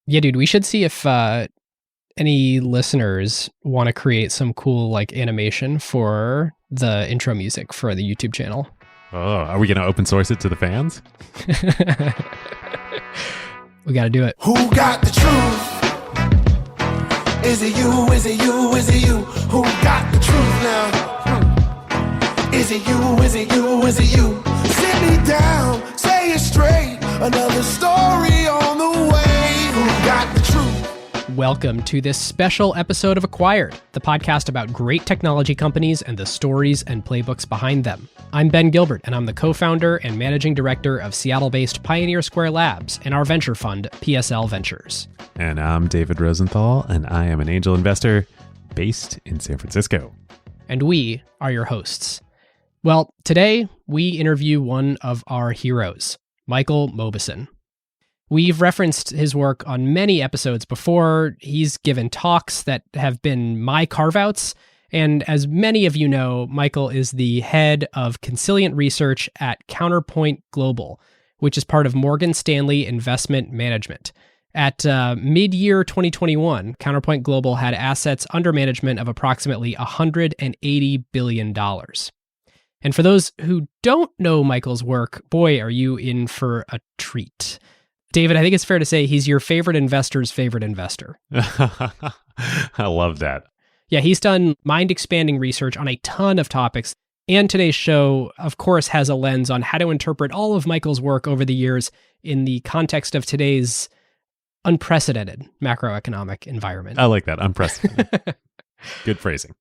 Yeah, dude, we should see if any listeners want to create some cool like animation for the intro music for the YouTube channel. Oh, are we going to open source it to the fans? We got to do it. Who got the truth? Is it you? Is it you? Is it you? Who got the truth now? Is it you? Is it you? Is it you? Sit me down, say it straight. Another story on the way. Who got the truth? Welcome to this special episode of Acquired, the podcast about great technology companies and the stories and playbooks behind them. I'm Ben Gilbert, and I'm the co-founder and managing director of Seattle-based Pioneer Square Labs and our venture fund, PSL Ventures. And I'm David Rosenthal, and I am an angel investor based in San Francisco. And we are your hosts. Well, today we interview one of our heroes, Michael Mauboussin. We've referenced his work on many episodes before. He's given talks that have been my carve-outs. And as many of you know, Michael is the head of consilient research at Counterpoint Global, which is part of Morgan Stanley Investment Management. At mid-year 2021, Counterpoint Global had assets under management of approximately $180 billion. And for those who don't know Michael's work, boy, are you in for a treat. David, I think it's fair to say he's your favorite investor's favorite investor. I love that. Yeah, he's done mind-expanding research on a ton of topics. And today's show, of course, has a lens on how to interpret all of Michael's work over the years in the context of today's unprecedented macroeconomic environment. I like that. Unprecedented. Good phrasing.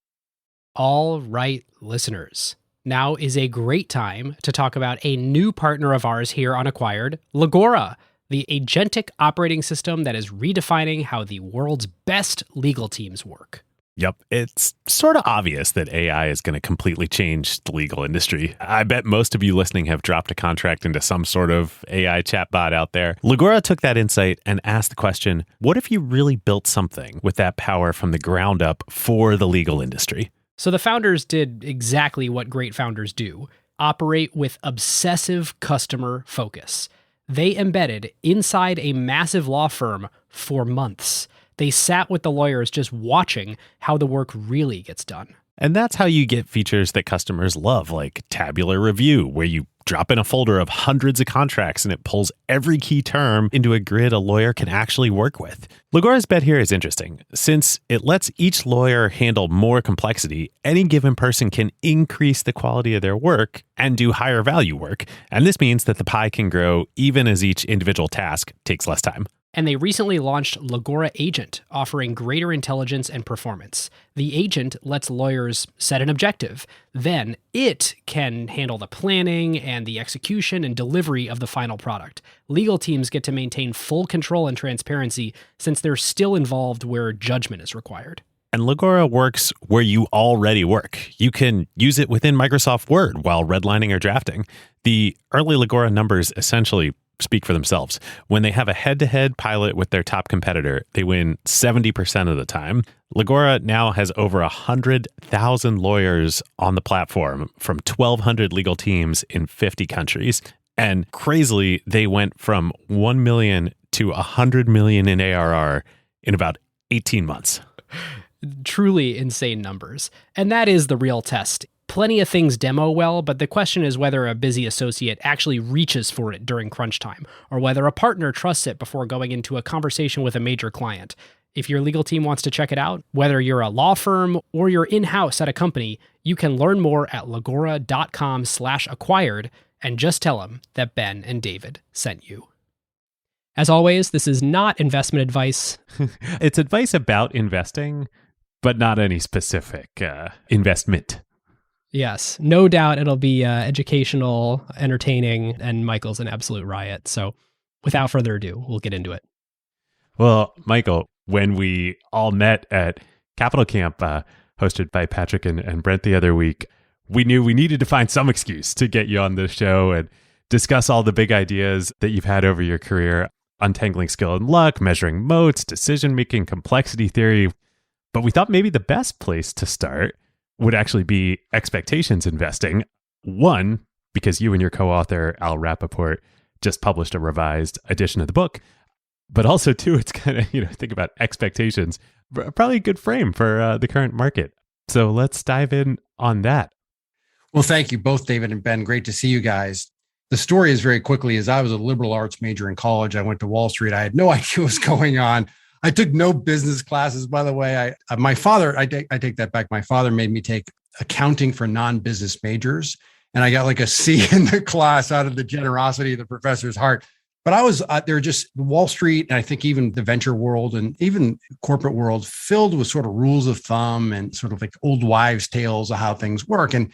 All right, listeners. Now is a great time to talk about a new partner of ours here on Acquired, Legora, the agentic operating system that is redefining how the world's best legal teams work. Yep. It's sort of obvious that AI is going to completely change the legal industry. I bet most of you listening have dropped a contract into some sort of AI chatbot out there. Legora took that insight and asked the question, what if you really built something with that power from the ground up for the legal industry? So the founders did exactly what great founders do, operate with obsessive customer focus. They embedded inside a massive law firm for months. They sat with the lawyers just watching how the work really gets done. And that's how you get features that customers love, like tabular review, where you drop in a folder of hundreds of contracts and it pulls every key term into a grid a lawyer can actually work with. Legora's bet here is interesting. Since it lets each lawyer handle more complexity, any given person can increase the quality of their work and do higher value work. And this means that the pie can grow even as each individual task takes less time. And they recently launched Legora Agent, offering greater intelligence and performance. The agent lets lawyers set an objective. Then it can handle the planning and the execution and delivery of the final product. Legal teams get to maintain full control and transparency since they're still involved where judgment is required. And Legora works where you already work. You can use it within Microsoft Word while redlining or drafting. The early Legora numbers essentially speak for themselves. When they have a head-to-head pilot with their top competitor, they win 70% of the time. Legora now has over 100,000 lawyers on the platform from 1,200 legal teams in 50 countries. And crazily, they went from 1 million to 100 million in ARR in about 18 months. Truly insane numbers. And that is the real test. Plenty of things demo well, but the question is whether a busy associate actually reaches for it during crunch time, or whether a partner trusts it before going into a conversation with a major client. If your legal team wants to check it out, whether you're a law firm or you're in-house at a company, you can learn more at legora.com/acquired and just tell them that Ben and David sent you. As always, this is not investment advice. It's advice about investing, but not any specific investment. Yes, no doubt it'll be educational, entertaining, and Michael's an absolute riot. So without further ado, we'll get into it. Well, Michael, when we all met at Capital Camp, hosted by Patrick and Brent the other week, we knew we needed to find some excuse to get you on the show and discuss all the big ideas that you've had over your career, untangling skill and luck, measuring moats, decision-making, complexity theory. But we thought maybe the best place to start would actually be expectations investing. One, because you and your co-author, Al Rappaport, just published a revised edition of the book. But also, too, it's kind of, think about expectations. Probably a good frame for the current market. So let's dive in on that. Well, thank you both, David and Ben. Great to see you guys. The story is very quickly, as I was a liberal arts major in college, I went to Wall Street. I had no idea what was going on. I took no business classes, by the way. My father, I take that back. My father made me take accounting for non-business majors. And I got like a C in the class out of the generosity of the professor's heart. But I was there, just Wall Street, and I think even the venture world and even corporate world filled with sort of rules of thumb and sort of like old wives' tales of how things work. And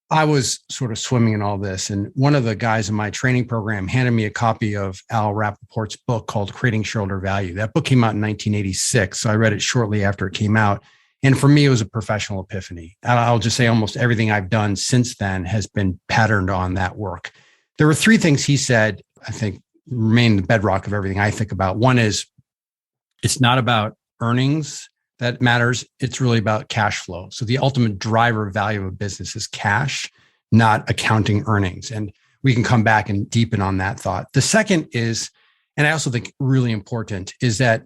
I was sort of swimming in all this. And one of the guys in my training program handed me a copy of Al Rappaport's book called Creating Shareholder Value. That book came out in 1986. So I read it shortly after it came out. And for me, it was a professional epiphany. And I'll just say almost everything I've done since then has been patterned on that work. There were three things he said, I think, remain the bedrock of everything I think about. One is, it's not about earnings that matters. It's really about cash flow. So the ultimate driver of value of a business is cash, not accounting earnings. And we can come back and deepen on that thought. The second is, and I also think really important, is that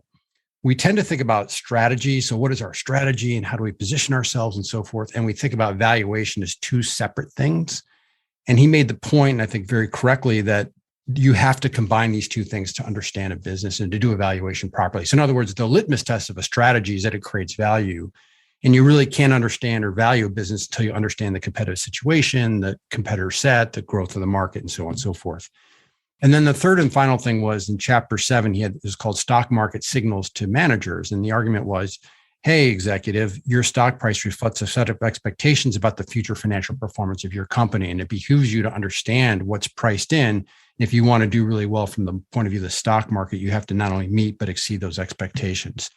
we tend to think about strategy. So what is our strategy and how do we position ourselves and so forth? And we think about valuation as two separate things. And he made the point, and I think very correctly, that you have to combine these two things to understand a business and to do evaluation properly. So in other words, the litmus test of a strategy is that it creates value. And you really can't understand or value a business until you understand the competitive situation, the competitor set, the growth of the market, and so on and so forth. And then the third and final thing was in chapter 7, it was called Stock Market Signals to Managers. And the argument was, hey, executive, your stock price reflects a set of expectations about the future financial performance of your company. And it behooves you to understand what's priced in. If you want to do really well from the point of view of the stock market, you have to not only meet, but exceed those expectations.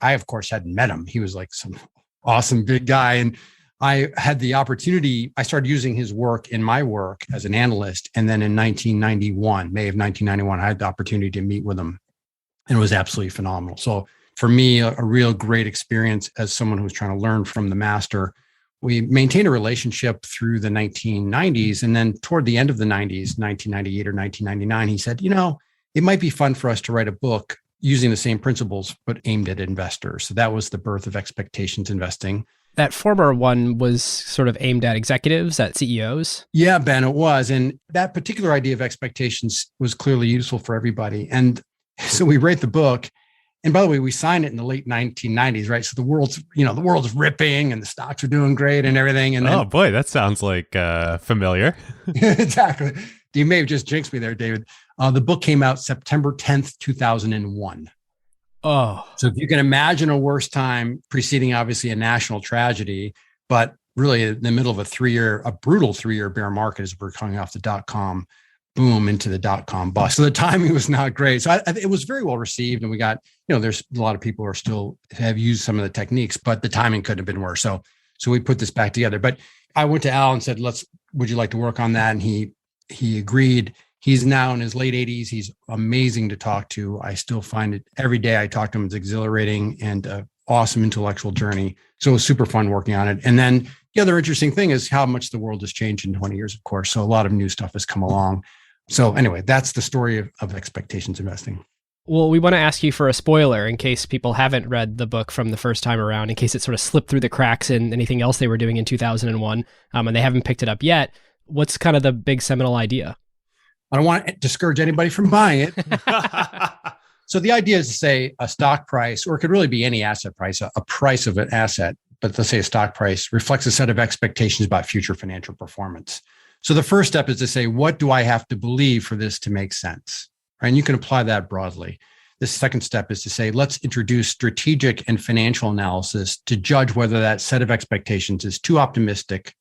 I, of course, hadn't met him. He was like some awesome big guy. And I had the opportunity, I started using his work in my work as an analyst. And then in 1991, May of 1991, I had the opportunity to meet with him. And it was absolutely phenomenal. So for me, a real great experience as someone who was trying to learn from the master. We maintained a relationship through the 1990s. And then toward the end of the 90s, 1998 or 1999, he said, it might be fun for us to write a book using the same principles, but aimed at investors. So that was the birth of Expectations Investing. That former one was sort of aimed at executives, at CEOs. Yeah, Ben, it was. And that particular idea of expectations was clearly useful for everybody. And so we write the book. And by the way, we signed it in the late 1990s, right? So the world's ripping and the stocks are doing great and everything. And then, oh boy, that sounds like familiar. Exactly. You may have just jinxed me there, David. The book came out September 10th, 2001. Oh. So if you can imagine a worse time preceding obviously a national tragedy, but really in the middle of a brutal 3-year bear market as we're coming off the dot-com boom into the dot-com bust. So the timing was not great. So it was very well received. And we got, there's a lot of people who are still have used some of the techniques, but the timing couldn't have been worse. So we put this back together. But I went to Al and said, would you like to work on that? And he agreed. He's now in his late 80s. He's amazing to talk to. I still find it every day I talk to him, it's exhilarating and an awesome intellectual journey. So it was super fun working on it. And then the other interesting thing is how much the world has changed in 20 years, of course. So a lot of new stuff has come along. So anyway, that's the story of Expectations Investing. Well, we want to ask you for a spoiler in case people haven't read the book from the first time around, in case it sort of slipped through the cracks in anything else they were doing in 2001, and they haven't picked it up yet. What's kind of the big seminal idea? I don't want to discourage anybody from buying it. So the idea is to say a stock price, or it could really be any asset price, a price of an asset, but let's say a stock price reflects a set of expectations about future financial performance. So the first step is to say, what do I have to believe for this to make sense? Right? And you can apply that broadly. The second step is to say, let's introduce strategic and financial analysis to judge whether that set of expectations is too optimistic,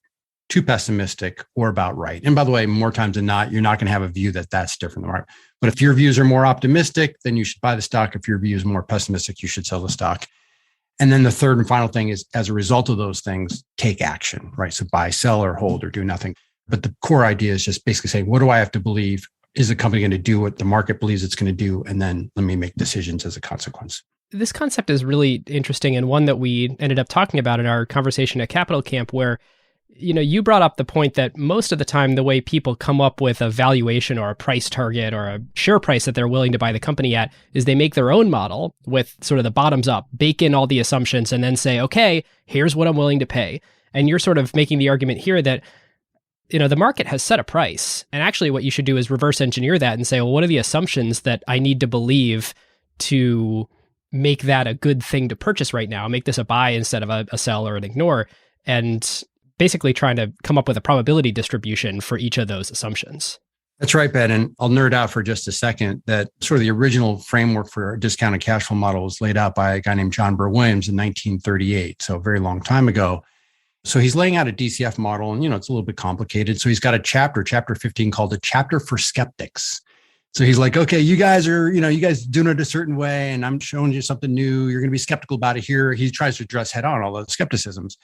too pessimistic, or about right. And by the way, more times than not, you're not going to have a view that's different, right? But if your views are more optimistic, then you should buy the stock. If your view is more pessimistic, you should sell the stock. And then the third and final thing is, as a result of those things, take action, right? So buy, sell, or hold, or do nothing. But the core idea is just basically saying, what do I have to believe? Is the company going to do what the market believes it's going to do? And then let me make decisions as a consequence. This concept is really interesting, and one that we ended up talking about in our conversation at Capital Camp, where You brought up the point that most of the time, the way people come up with a valuation or a price target or a share price that they're willing to buy the company at is they make their own model with sort of the bottoms up, bake in all the assumptions, and then say, okay, here's what I'm willing to pay. And you're sort of making the argument here that, the market has set a price. And actually what you should do is reverse engineer that and say, well, what are the assumptions that I need to believe to make that a good thing to purchase right now? Make this a buy instead of a sell or an ignore. And basically trying to come up with a probability distribution for each of those assumptions. That's right, Ben. And I'll nerd out for just a second that sort of the original framework for a discounted cash flow model was laid out by a guy named John Burr Williams in 1938. So a very long time ago. So he's laying out a DCF model and, it's a little bit complicated. So he's got a chapter 15 called a chapter for skeptics. So he's like, okay, you guys are, you guys doing it a certain way and I'm showing you something new. You're going to be skeptical about it here. He tries to address head on all those skepticisms.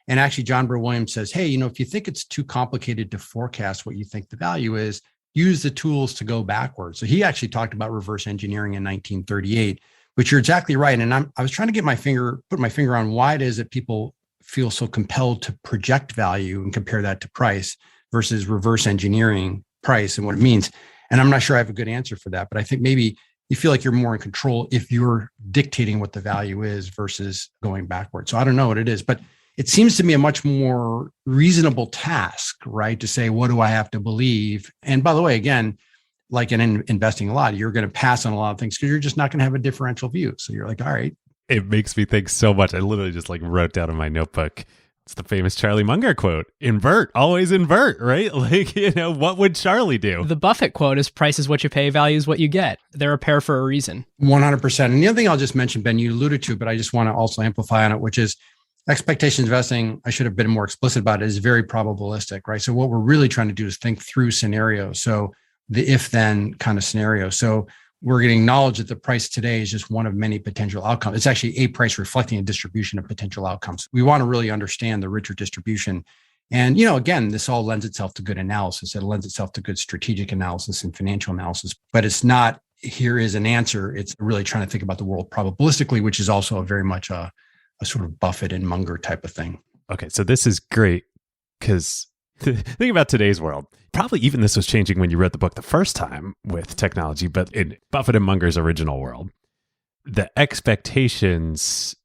And actually, John Burr Williams says, hey, if you think it's too complicated to forecast what you think the value is, use the tools to go backwards. So he actually talked about reverse engineering in 1938, but you're exactly right. And I was trying to put my finger on why it is that people feel so compelled to project value and compare that to price versus reverse engineering price and what it means. And I'm not sure I have a good answer for that, but I think maybe you feel like you're more in control if you're dictating what the value is versus going backwards. So I don't know what it is, but it seems to me a much more reasonable task, right? To say, what do I have to believe? And by the way, again, like in investing a lot, you're going to pass on a lot of things because you're just not going to have a differential view. So you're like, all right. It makes me think so much. I literally just wrote down in my notebook. It's the famous Charlie Munger quote, invert, always invert, right? What would Charlie do? The Buffett quote is price is what you pay, value is what you get. They're a pair for a reason. 100%. And the other thing I'll just mention, Ben, you alluded to, but I just want to also amplify on it, which is expectations investing, I should have been more explicit about it, is very probabilistic, right? So what we're really trying to do is think through scenarios. So the if-then kind of scenario. So we're getting knowledge that the price today is just one of many potential outcomes. It's actually a price reflecting a distribution of potential outcomes. We want to really understand the richer distribution. And, again, this all lends itself to good analysis. It lends itself to good strategic analysis and financial analysis, but it's not, here is an answer. It's really trying to think about the world probabilistically, which is also very much a sort of Buffett and Munger type of thing. Okay, so this is great because think about today's world. Probably even this was changing when you wrote the book the first time with technology, but in Buffett and Munger's original world, the expectations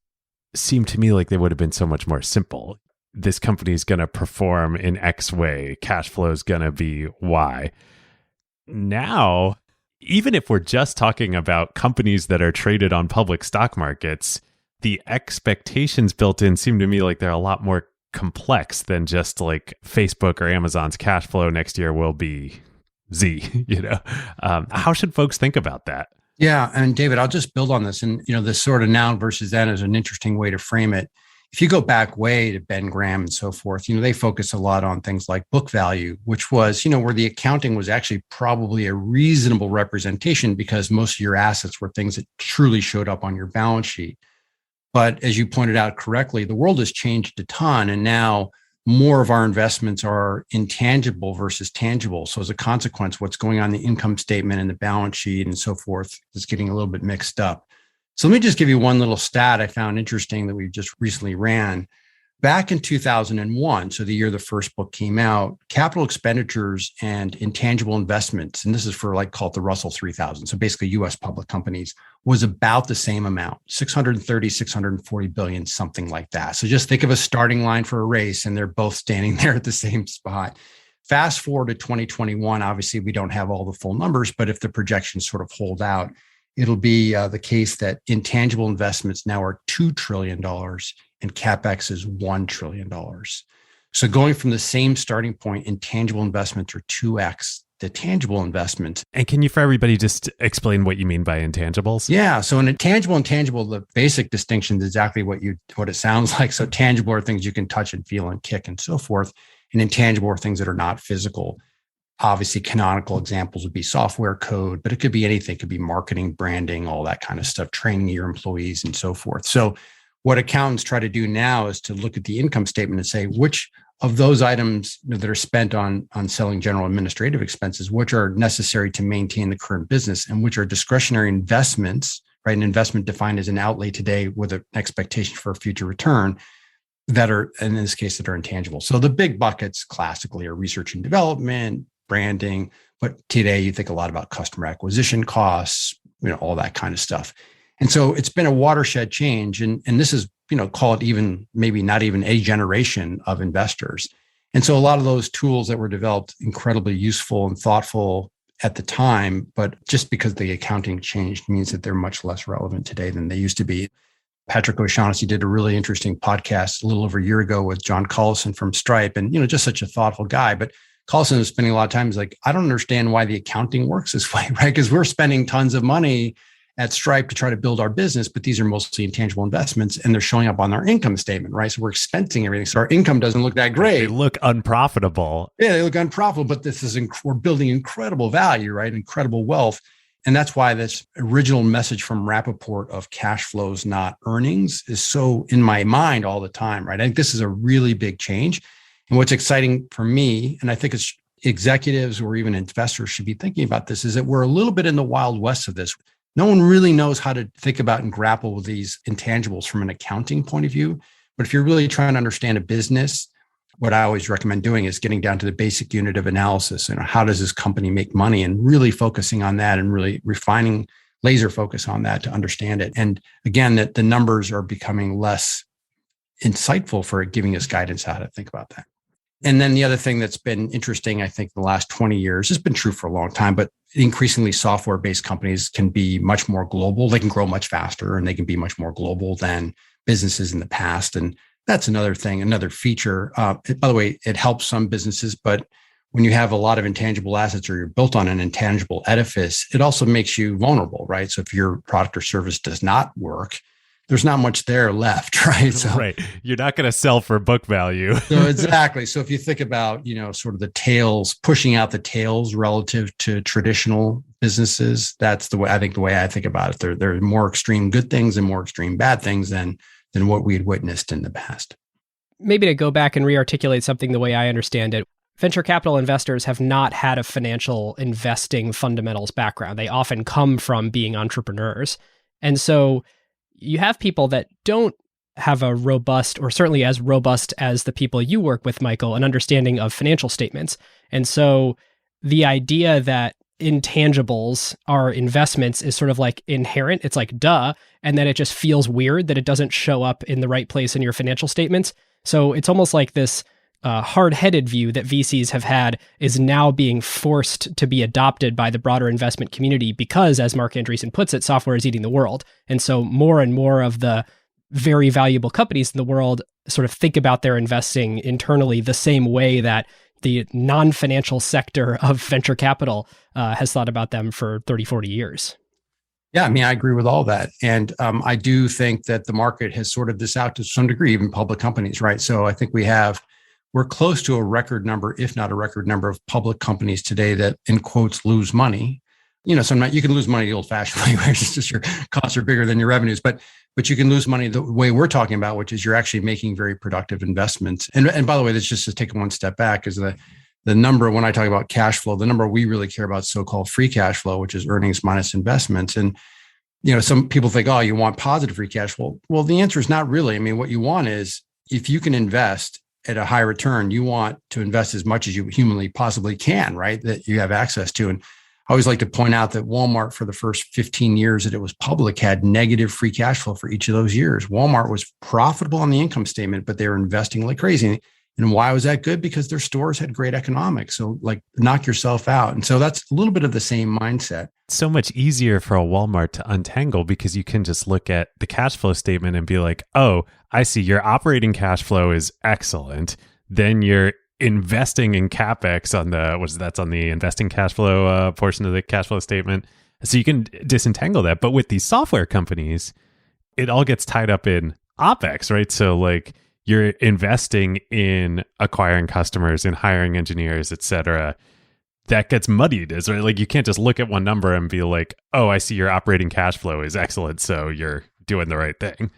seem to me like they would have been so much more simple. This company is going to perform in X way. Cash flow is going to be Y. Now, even if we're just talking about companies that are traded on public stock markets, the expectations built in seem to me like they're a lot more complex than just like Facebook or Amazon's cash flow next year will be Z. How should folks think about that? Yeah. And David, I'll just build on this. And, this sort of now versus then is an interesting way to frame it. If you go back way to Ben Graham and so forth, they focus a lot on things like book value, which was, where the accounting was actually probably a reasonable representation because most of your assets were things that truly showed up on your balance sheet. But as you pointed out correctly, the world has changed a ton. And now more of our investments are intangible versus tangible. So as a consequence, what's going on in the income statement and the balance sheet and so forth is getting a little bit mixed up. So let me just give you one little stat I found interesting that we just recently ran. Back in 2001, so the year the first book came out, capital expenditures and intangible investments, and this is for call it the Russell 3000, so basically US public companies, was about the same amount, 630, 640 billion, something like that. So just think of a starting line for a race and they're both standing there at the same spot. Fast forward to 2021, obviously we don't have all the full numbers, but if the projections sort of hold out, it'll be the case that intangible investments now are $2 trillion and CapEx is $1 trillion. So going from the same starting point, intangible investments are 2x the tangible investments. And can you, for everybody, just explain what you mean by intangibles? Yeah. So an intangible and tangible, the basic distinction is exactly what it sounds like. So tangible are things you can touch and feel and kick and so forth. And intangible are things that are not physical. Obviously, canonical examples would be software code, but it could be anything. It could be marketing, branding, all that kind of stuff, training your employees and so forth. So what accountants try to do now is to look at the income statement and say, which of those items that are spent on selling general administrative expenses, which are necessary to maintain the current business and which are discretionary investments, right? An investment defined as an outlay today with an expectation for a future return. that are, in this case, that are intangible. So the big buckets classically are research and development, branding, but today you think a lot about customer acquisition costs, all that kind of stuff. And so it's been a watershed change. And this is, call it even, maybe not even a generation of investors. And so a lot of those tools that were developed, incredibly useful and thoughtful at the time, but just because the accounting changed means that they're much less relevant today than they used to be. Patrick O'Shaughnessy did a really interesting podcast a little over a year ago with John Collison from Stripe, and just such a thoughtful guy. But Collison is spending a lot of time. He's like, I don't understand why the accounting works this way, right? Because we're spending tons of money at Stripe to try to build our business, but these are mostly intangible investments, and they're showing up on our income statement, right? So we're expensing everything, so our income doesn't look that great. They look unprofitable. Yeah, they look unprofitable, but we're building incredible value, right? Incredible wealth. And that's why this original message from Rappaport of cash flows, not earnings, is so in my mind all the time, right? I think this is a really big change. And what's exciting for me, and I think it's executives or even investors should be thinking about this, is that we're a little bit in the Wild West of this. No one really knows how to think about and grapple with these intangibles from an accounting point of view. But if you're really trying to understand a business, what I always recommend doing is getting down to the basic unit of analysis. How does this company make money, and really focusing on that and really refining laser focus on that to understand it. And again, that the numbers are becoming less insightful for giving us guidance how to think about that. And then the other thing that's been interesting, I think the last 20 years, has been true for a long time, but increasingly software-based companies can be much more global. They can grow much faster, and they can be much more global than businesses in the past. And that's another thing, another feature. By the way, it helps some businesses, but when you have a lot of intangible assets or you're built on an intangible edifice, it also makes you vulnerable, right? So if your product or service does not work, there's not much there left, right? So, right. You're not going to sell for book value. So exactly. So if you think about, sort of the tails, pushing out the tails relative to traditional businesses, that's the way I think about it. There are more extreme good things and more extreme bad things than what we had witnessed in the past. Maybe to go back and re-articulate something the way I understand it, venture capital investors have not had a financial investing fundamentals background. They often come from being entrepreneurs. And so you have people that don't have a robust, or certainly as robust as the people you work with, Michael, an understanding of financial statements. And so the idea that intangibles are investments is sort of like inherent. It's like, duh. And then it just feels weird that it doesn't show up in the right place in your financial statements. So it's almost like this hard-headed view that VCs have had is now being forced to be adopted by the broader investment community because, as Mark Andreessen puts it, software is eating the world. And so more and more of the very valuable companies in the world sort of think about their investing internally the same way that the non-financial sector of venture capital has thought about them for 30, 40 years. Yeah, I mean, I agree with all that. And I do think that the market has sorted this out to some degree, even public companies, right? So I think we're close to a record number, if not a record number, of public companies today that, in quotes, lose money. You can lose money the old-fashioned way, where it's just your costs are bigger than your revenues, but you can lose money the way we're talking about, which is you're actually making very productive investments. And by the way, that's just to take one step back, is the number, when I talk about cash flow, the number we really care about is so-called free cash flow, which is earnings minus investments. And some people think, oh, you want positive free cash flow. Well, the answer is not really. I mean, what you want is, if you can invest at a high return, you want to invest as much as you humanly possibly can, right? That you have access to. And I always like to point out that Walmart, for the first 15 years that it was public, had negative free cash flow for each of those years. Walmart was profitable on the income statement, but they were investing like crazy. And why was that good? Because their stores had great economics. So knock yourself out. And so that's a little bit of the same mindset. It's so much easier for a Walmart to untangle because you can just look at the cash flow statement and be like, oh, I see your operating cash flow is excellent. Then you're investing in CapEx on the investing cash flow portion of the cash flow statement. So you can disentangle that. But with these software companies, it all gets tied up in OpEx, right? So you're investing in acquiring customers, in hiring engineers, et cetera. That gets muddied, right? You can't just look at one number and be like, oh, I see your operating cash flow is excellent, so you're doing the right thing.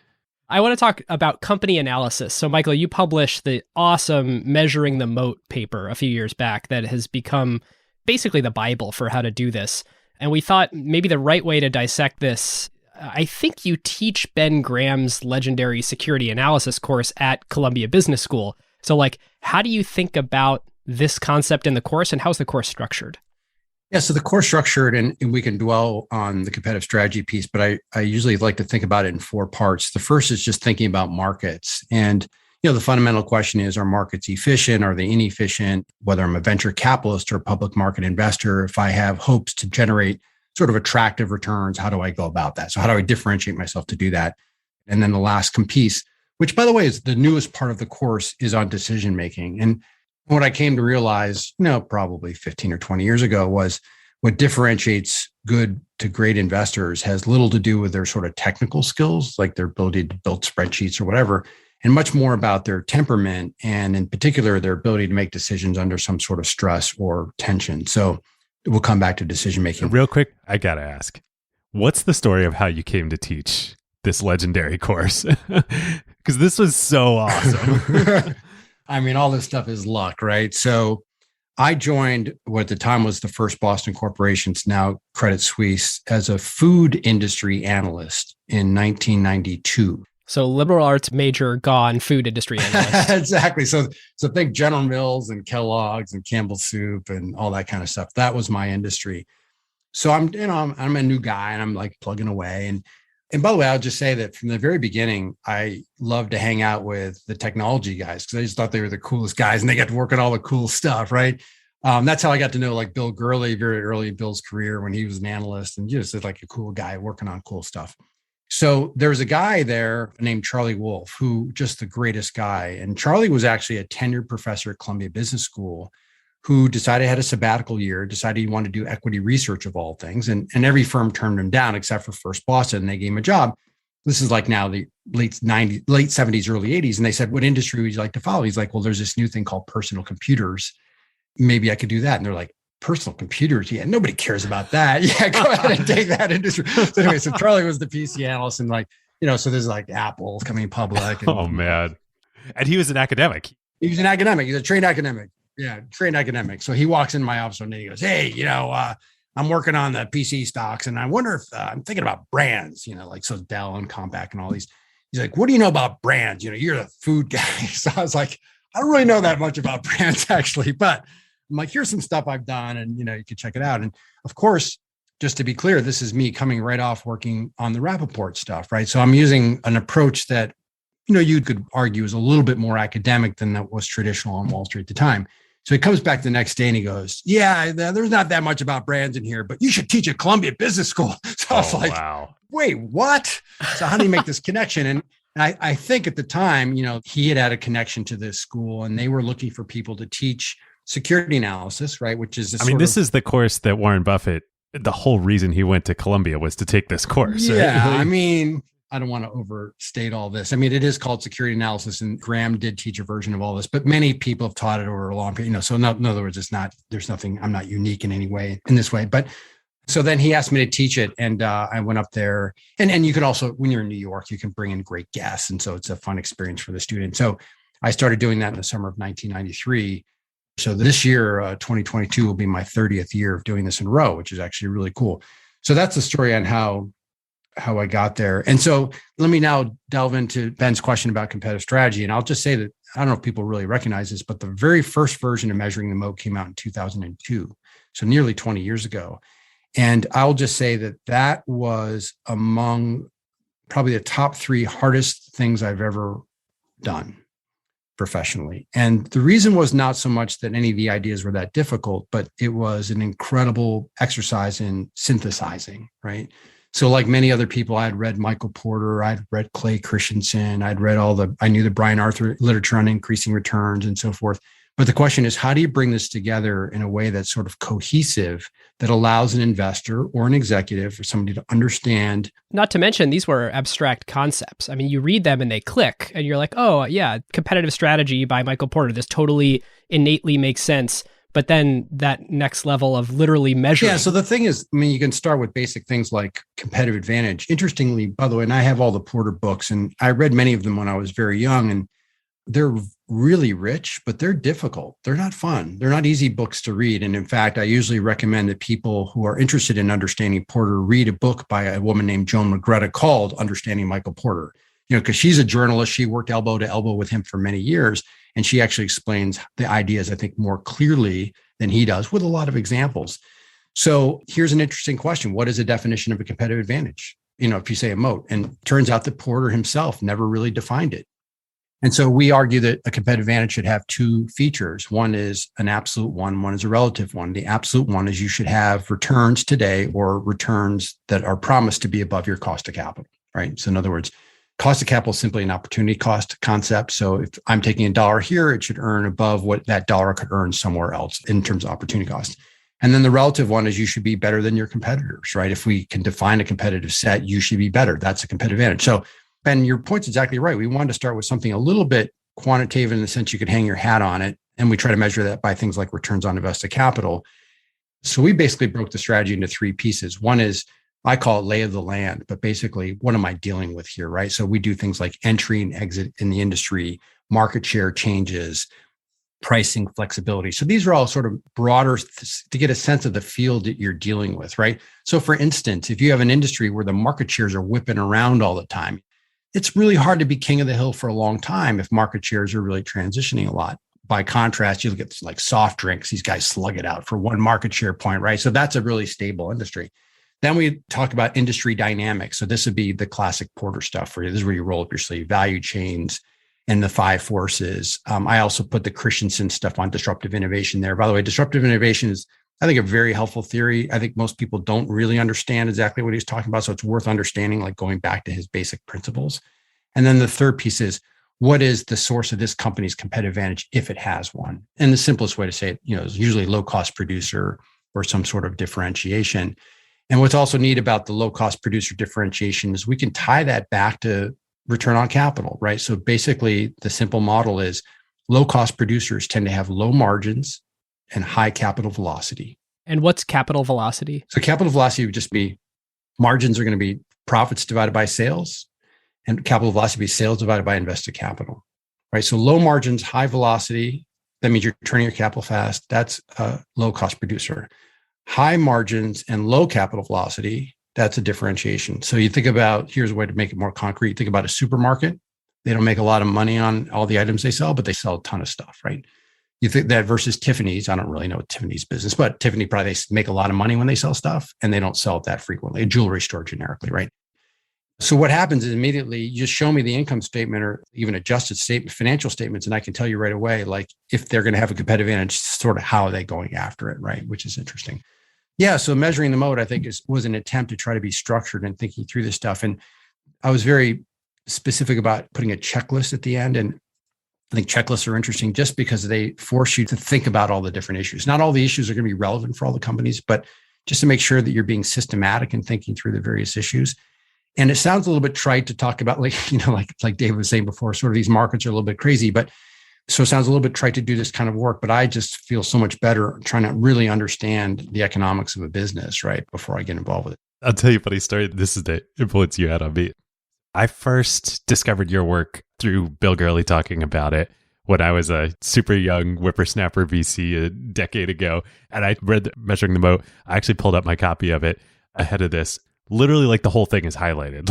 I want to talk about company analysis. So, Michael, you published the awesome Measuring the Moat paper a few years back that has become basically the Bible for how to do this. And we thought maybe the right way to dissect this I think you teach Ben Graham's legendary security analysis course at Columbia Business School. So like, how do you think about this concept in the course, and how's the course structured? Yeah, so the course structured, and we can dwell on the competitive strategy piece, but I usually like to think about it in four parts. The first is just thinking about markets. And, the fundamental question is, are markets efficient? Are they inefficient? Whether I'm a venture capitalist or a public market investor, if I have hopes to generate sort of attractive returns, how do I go about that? So how do I differentiate myself to do that? And then the last piece, which by the way is the newest part of the course, is on decision making. And what I came to realize, probably 15 or 20 years ago, was what differentiates good to great investors has little to do with their sort of technical skills, like their ability to build spreadsheets or whatever, and much more about their temperament, and in particular, their ability to make decisions under some sort of stress or tension. So we'll come back to decision making. Real quick, I got to ask, what's the story of how you came to teach this legendary course? Because this was so awesome. I mean, all this stuff is luck, right? So I joined what at the time was the first Boston Corporation's now Credit Suisse as a food industry analyst in 1992. So liberal arts major gone, food industry analyst. Exactly. So think General Mills and Kellogg's and Campbell's Soup and all that kind of stuff. That was my industry. So I'm a new guy and I'm like plugging away. And by the way, I'll just say that from the very beginning, I loved to hang out with the technology guys because I just thought they were the coolest guys and they got to work on all the cool stuff, right? That's how I got to know like Bill Gurley very early in Bill's career when he was an analyst and just like a cool guy working on cool stuff. So there was a guy there named Charlie Wolf, who just the greatest guy. And Charlie was actually a tenured professor at Columbia Business School who decided he had a sabbatical year, decided he wanted to do equity research of all things. And every firm turned him down except for First Boston. And they gave him a job. This is like now the late 70s, early 80s. And they said, what industry would you like to follow? He's like, well, there's this new thing called personal computers. Maybe I could do that. And they're like, personal computers? Yeah, nobody cares about that. Yeah, go ahead and take that industry. So anyway, so Charlie was the PC analyst and like, so there's like Apple coming public. And, oh, man. And he was an academic. He was an academic. He's a trained academic. Yeah, trained academic. So he walks in my office one day. He goes, hey, I'm working on the PC stocks. And I wonder if I'm thinking about brands, like so Dell and Compaq and all these. He's like, what do you know about brands? You're a food guy. So I was like, I don't really know that much about brands actually, but I'm like, here's some stuff I've done and, you can check it out. And of course, just to be clear, this is me coming right off working on the Rappaport stuff, right? So I'm using an approach that, you could argue is a little bit more academic than that was traditional on Wall Street at the time. So he comes back the next day and he goes, yeah, there's not that much about brands in here, but you should teach at Columbia Business School. So I was like, wow. Wait, what? So how do you make this connection? And I think at the time, he had a connection to this school and they were looking for people to teach security analysis, right? Which is, this is the course that Warren Buffett, the whole reason he went to Columbia was to take this course. Yeah. Right? I don't want to overstate all this. It is called security analysis and Graham did teach a version of all this, but many people have taught it over a long period, so in other words, I'm not unique in any way in this way, but so then he asked me to teach it and I went up there and you can also, when you're in New York, you can bring in great guests. And so it's a fun experience for the student. So I started doing that in the summer of 1993. So this year, 2022 will be my 30th year of doing this in a row, which is actually really cool. So that's the story on how I got there. And so let me now delve into Ben's question about competitive strategy. And I'll just say that, I don't know if people really recognize this, but the very first version of Measuring the Moat came out in 2002. So nearly 20 years ago. And I'll just say that was among probably the top 3 hardest things I've ever done professionally. And the reason was not so much that any of the ideas were that difficult, but it was an incredible exercise in synthesizing, right? So like many other people, I had read Michael Porter, I'd read Clay Christensen, I knew the Brian Arthur literature on increasing returns and so forth. But the question is, how do you bring this together in a way that's sort of cohesive that allows an investor or an executive or somebody to understand? Not to mention, these were abstract concepts. You read them and they click and you're like, oh yeah, competitive strategy by Michael Porter. This totally innately makes sense. But then that next level of literally measuring. Yeah. So the thing is, you can start with basic things like competitive advantage. Interestingly, by the way, and I have all the Porter books and I read many of them when I was very young. And they're really rich, but they're difficult. They're not fun. They're not easy books to read. And in fact, I usually recommend that people who are interested in understanding Porter read a book by a woman named Joan McGreta called Understanding Michael Porter. Because she's a journalist. She worked elbow to elbow with him for many years. And she actually explains the ideas, I think, more clearly than he does with a lot of examples. So here's an interesting question. What is the definition of a competitive advantage? If you say a moat, and it turns out that Porter himself never really defined it. And so we argue that a competitive advantage should have two features. One is an absolute one is a relative one. The absolute one is you should have returns today or returns that are promised to be above your cost of capital, right? So in other words, cost of capital is simply an opportunity cost concept. So if I'm taking $1 here, it should earn above what that dollar could earn somewhere else in terms of opportunity cost. And then the relative one is you should be better than your competitors, right? If we can define a competitive set, you should be better. That's a competitive advantage. So Ben, your point's exactly right. We wanted to start with something a little bit quantitative in the sense you could hang your hat on it. And we try to measure that by things like returns on invested capital. So we basically broke the strategy into three pieces. One is, I call it lay of the land, but basically, what am I dealing with here, right? So we do things like entry and exit in the industry, market share changes, pricing flexibility. So these are all sort of broader to get a sense of the field that you're dealing with, right? So for instance, if you have an industry where the market shares are whipping around all the time, it's really hard to be king of the hill for a long time if market shares are really transitioning a lot. By contrast, you look at like soft drinks, these guys slug it out for one market share point, right? So that's a really stable industry. Then we talk about industry dynamics. So this would be the classic Porter stuff for you. This is where you roll up your sleeve, value chains and the five forces. I also put the Christensen stuff on disruptive innovation there. By the way, disruptive innovation is, I think, a very helpful theory. I think most people don't really understand exactly what he's talking about. So it's worth understanding, like going back to his basic principles. And then the third piece is, what is the source of this company's competitive advantage if it has one? And the simplest way to say it, is usually low cost producer or some sort of differentiation. And what's also neat about the low cost producer differentiation is we can tie that back to return on capital, right? So basically the simple model is low cost producers tend to have low margins and high capital velocity. And what's capital velocity? So capital velocity would just be margins are going to be profits divided by sales, and capital velocity would be sales divided by invested capital, right? So low margins, high velocity, that means you're turning your capital fast. That's a low cost producer. High margins and low capital velocity, that's a differentiation. So you think about, here's a way to make it more concrete. Think about a supermarket. They don't make a lot of money on all the items they sell, but they sell a ton of stuff, right? You think that versus Tiffany's. I don't really know Tiffany's business, but Tiffany probably, they make a lot of money when they sell stuff and they don't sell it that frequently. A jewelry store generically, right? So what happens is immediately you just show me the income statement or even adjusted statement, financial statements, and I can tell you right away, like if they're going to have a competitive advantage, sort of how are they going after it, right? Which is interesting. Yeah. So measuring the moat, I think was an attempt to try to be structured and thinking through this stuff. And I was very specific about putting a checklist at the end. And I think checklists are interesting just because they force you to think about all the different issues. Not all the issues are going to be relevant for all the companies, but just to make sure that you're being systematic and thinking through the various issues. And it sounds a little bit trite to talk about, like David was saying before, sort of these markets are a little bit crazy, but so it sounds a little bit trite to do this kind of work, but I just feel so much better trying to really understand the economics of a business, right, before I get involved with it. I'll tell you a funny story. This is the influence you had on me. I first discovered your work through Bill Gurley talking about it when I was a super young whippersnapper VC a decade ago. And I read Measuring the Moat. I actually pulled up my copy of it ahead of this. Literally, like the whole thing is highlighted.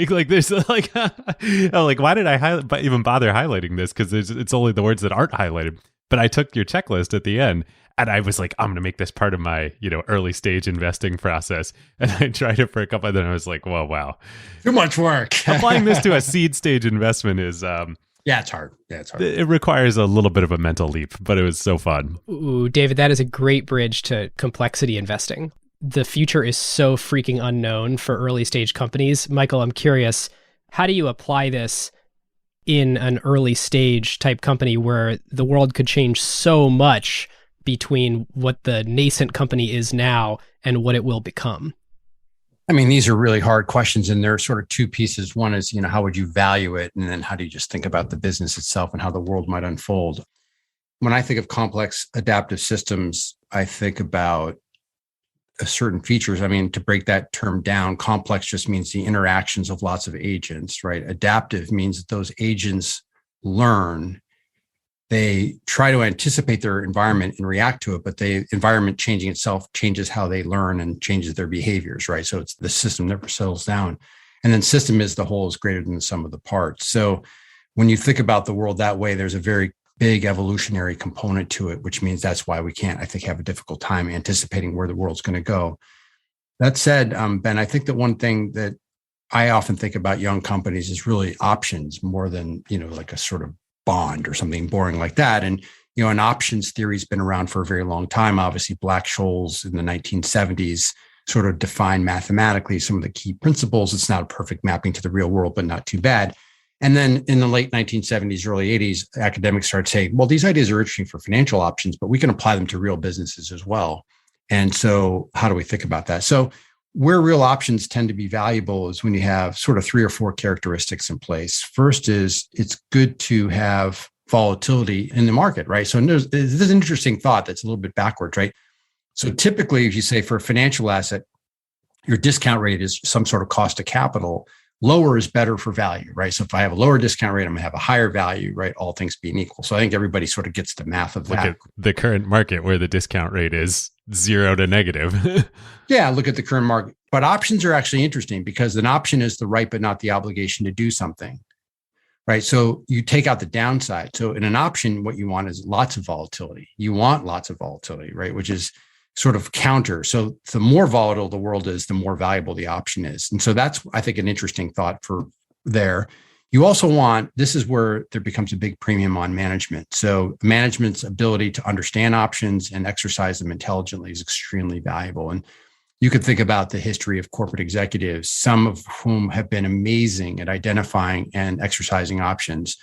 like there's like, I'm like, why did I even bother highlighting this? Because it's only the words that aren't highlighted. But I took your checklist at the end, and I was like, I'm going to make this part of my early stage investing process. And I tried it for a couple, and then I was like, whoa, wow, too much work. Applying this to a seed stage investment is yeah, it's hard. Yeah, it's hard. It requires a little bit of a mental leap, but it was so fun. Ooh, David, that is a great bridge to complexity investing. The future is so freaking unknown for early stage companies. Michael, I'm curious, how do you apply this in an early stage type company where the world could change so much between what the nascent company is now and what it will become? I mean, these are really hard questions, and there are sort of two pieces. One is, how would you value it? And then how do you just think about the business itself and how the world might unfold? When I think of complex adaptive systems, I think about certain features. I mean, to break that term down, complex just means the interactions of lots of agents, right? Adaptive means that those agents learn, they try to anticipate their environment and react to it, but the environment changing itself changes how they learn and changes their behaviors, right? So it's the system never settles down. And then system is the whole is greater than the sum of the parts. So when you think about the world that way, there's a very big evolutionary component to it, which means that's why we can't, I think, have a difficult time anticipating where the world's going to go. That said, Ben, I think that one thing that I often think about young companies is really options more than, like a sort of bond or something boring like that. And, an options theory has been around for a very long time. Obviously, Black-Scholes in the 1970s sort of defined mathematically some of the key principles. It's not a perfect mapping to the real world, but not too bad. And then in the late 1970s, early 80s, academics started saying, well, these ideas are interesting for financial options, but we can apply them to real businesses as well. And so how do we think about that? So where real options tend to be valuable is when you have sort of 3 or 4 characteristics in place. First is it's good to have volatility in the market, right? So there's an interesting thought that's a little bit backwards, right? So typically, if you say for a financial asset, your discount rate is some sort of cost of capital, lower is better for value, right? So if I have a lower discount rate, I'm going to have a higher value, right? All things being equal. So I think everybody sort of gets the math of that. Look at the current market where the discount rate is 0 to negative. Yeah, look at the current market. But options are actually interesting because an option is the right but not the obligation to do something, right? So you take out the downside. So in an option, what you want is lots of volatility. You want lots of volatility, right? Which is sort of counter. So the more volatile the world is, the more valuable the option is. And so that's, I think, an interesting thought for there. You also want, this is where there becomes a big premium on management. So management's ability to understand options and exercise them intelligently is extremely valuable. And you could think about the history of corporate executives, some of whom have been amazing at identifying and exercising options.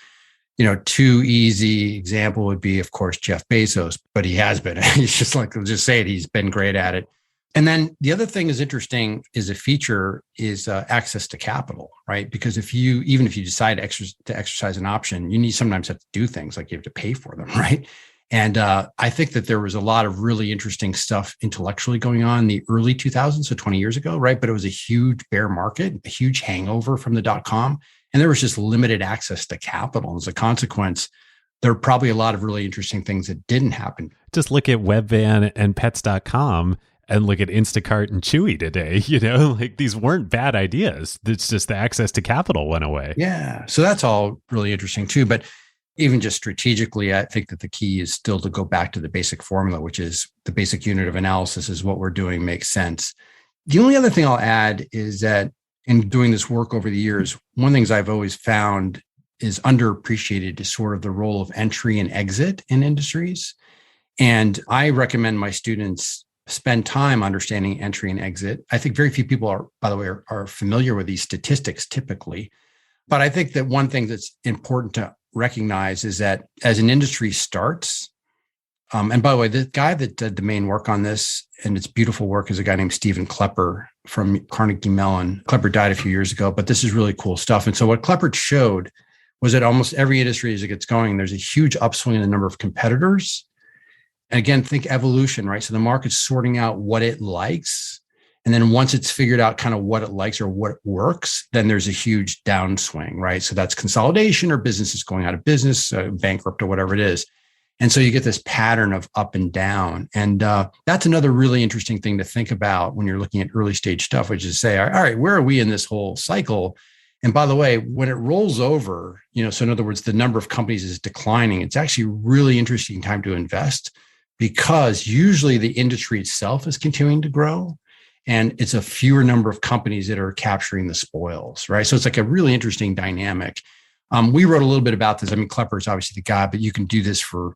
Too easy example would be, of course, Jeff Bezos, but he has been. He's just like, I'll just say it, he's been great at it. And then the other thing is interesting is a feature is access to capital, right? Because even if you decide to exercise an option, you sometimes have to do things like you have to pay for them, right? And I think that there was a lot of really interesting stuff intellectually going on in the early 2000s, so 20 years ago, right? But it was a huge bear market, a huge hangover from the .com. And there was just limited access to capital. As a consequence, there are probably a lot of really interesting things that didn't happen. Just look at Webvan and Pets.com and look at Instacart and Chewy today. Like these weren't bad ideas. It's just the access to capital went away. Yeah. So that's all really interesting too. But even just strategically, I think that the key is still to go back to the basic formula, which is the basic unit of analysis is what we're doing makes sense. The only other thing I'll add is that in doing this work over the years, one of the things I've always found is underappreciated is sort of the role of entry and exit in industries. And I recommend my students spend time understanding entry and exit. I think very few people are, by the way, are familiar with these statistics typically. But I think that one thing that's important to recognize is that as an industry starts, and by the way, the guy that did the main work on this, and it's beautiful work, is a guy named Stephen Klepper from Carnegie Mellon. Klepper died a few years ago, but this is really cool stuff. And so what Klepper showed was that almost every industry as it gets going, there's a huge upswing in the number of competitors. And again, think evolution, right? So the market's sorting out what it likes. And then once it's figured out kind of what it likes or what works, then there's a huge downswing, right? So that's consolidation or businesses going out of business, bankrupt or whatever it is. And so you get this pattern of up and down. And that's another really interesting thing to think about when you're looking at early stage stuff, which is say, all right, where are we in this whole cycle? And by the way, when it rolls over, so in other words, the number of companies is declining, it's actually a really interesting time to invest because usually the industry itself is continuing to grow. And it's a fewer number of companies that are capturing the spoils, right? So it's like a really interesting dynamic. We wrote a little bit about this. I mean, Klepper is obviously the guy, but you can do this for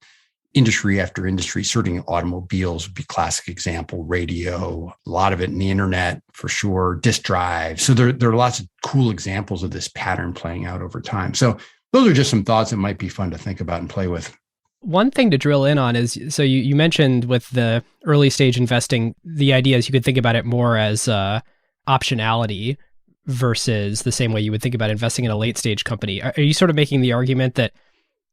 industry after industry. Certainly automobiles would be a classic example, radio, a lot of it in the internet for sure, disk drive. So there are lots of cool examples of this pattern playing out over time. So those are just some thoughts that might be fun to think about and play with. One thing to drill in on is, so you mentioned with the early stage investing, the idea is you could think about it more as optionality versus the same way you would think about investing in a late stage company. Are you sort of making the argument that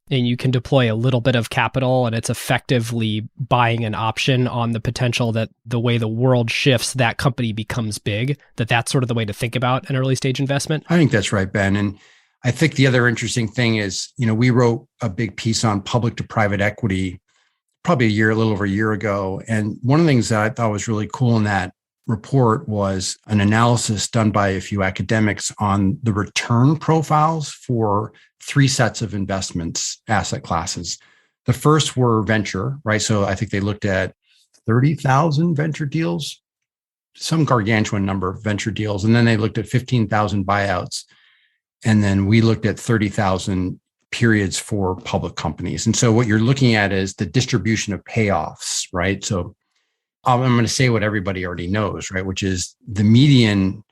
you can deploy a little bit of capital and it's effectively buying an option on the potential that the way the world shifts, that company becomes big, that's sort of the way to think about an early stage investment? I think that's right, Ben. And I think the other interesting thing is, we wrote a big piece on public to private equity probably a little over a year ago. And one of the things that I thought was really cool in that report was an analysis done by a few academics on the return profiles for 3 sets of investments, asset classes. The first were venture, right? So I think they looked at 30,000 venture deals, some gargantuan number of venture deals. And then they looked at 15,000 buyouts. And then we looked at 30,000 periods for public companies. And so what you're looking at is the distribution of payoffs, right? So I'm going to say what everybody already knows, right? Which is the median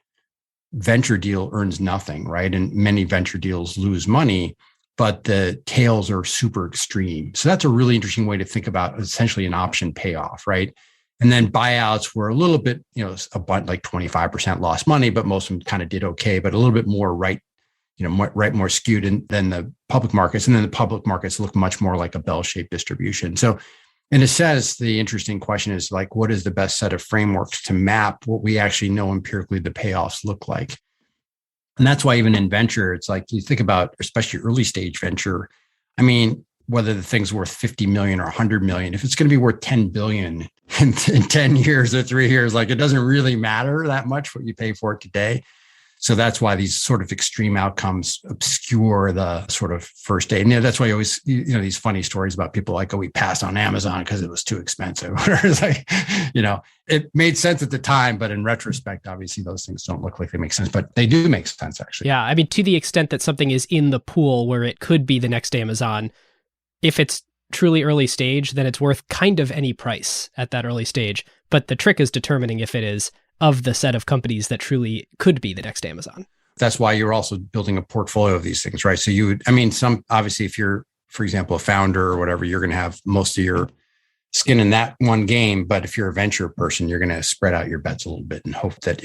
venture deal earns nothing, right? And many venture deals lose money, but the tails are super extreme. So that's a really interesting way to think about essentially an option payoff, right? And then buyouts were a little bit, a bunch like 25% lost money, but most of them kind of did okay, but a little bit more more skewed than the public markets. And then the public markets look much more like a bell-shaped distribution. So in a sense, the interesting question is like, what is the best set of frameworks to map what we actually know empirically the payoffs look like? And that's why even in venture, it's like you think about, especially early stage venture, I mean, whether the thing's worth 50 million or 100 million, if it's going to be worth 10 billion in 10 years or 3 years, like it doesn't really matter that much what you pay for it today. So that's why these sort of extreme outcomes obscure the sort of first day. And that's why you always, these funny stories about people like, oh, we passed on Amazon because it was too expensive. It's like, it made sense at the time, but in retrospect, obviously those things don't look like they make sense, but they do make sense actually. Yeah. I mean, to the extent that something is in the pool where it could be the next Amazon, if it's truly early stage, then it's worth kind of any price at that early stage. But the trick is determining if it is of the set of companies that truly could be the next Amazon. That's why you're also building a portfolio of these things, right? So obviously, if you're, for example, a founder or whatever, you're going to have most of your skin in that one game. But if you're a venture person, you're going to spread out your bets a little bit and hope that,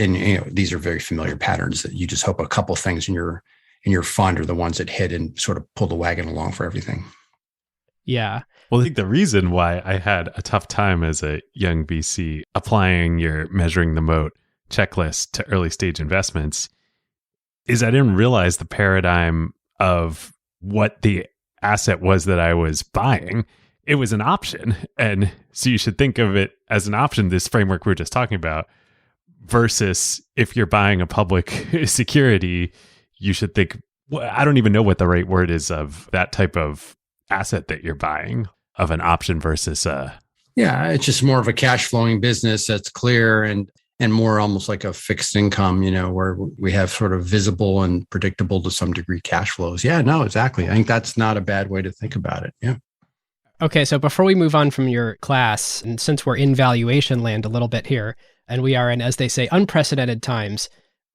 these are very familiar patterns that you just hope a couple things in your fund are the ones that hit and sort of pull the wagon along for everything. Yeah. Well, I think the reason why I had a tough time as a young VC applying your measuring the moat checklist to early stage investments is I didn't realize the paradigm of what the asset was that I was buying. It was an option. And so you should think of it as an option, this framework we were just talking about, versus if you're buying a public security, you should think, I don't even know what the right word is of that type of asset that you're buying, of an option versus yeah, it's just more of a cash flowing business that's clear and more almost like a fixed income, where we have sort of visible and predictable to some degree cash flows. Yeah, no, exactly. I think that's not a bad way to think about it. Yeah. Okay, so before we move on from your class, and since we're in valuation land a little bit here, and we are in, as they say, unprecedented times,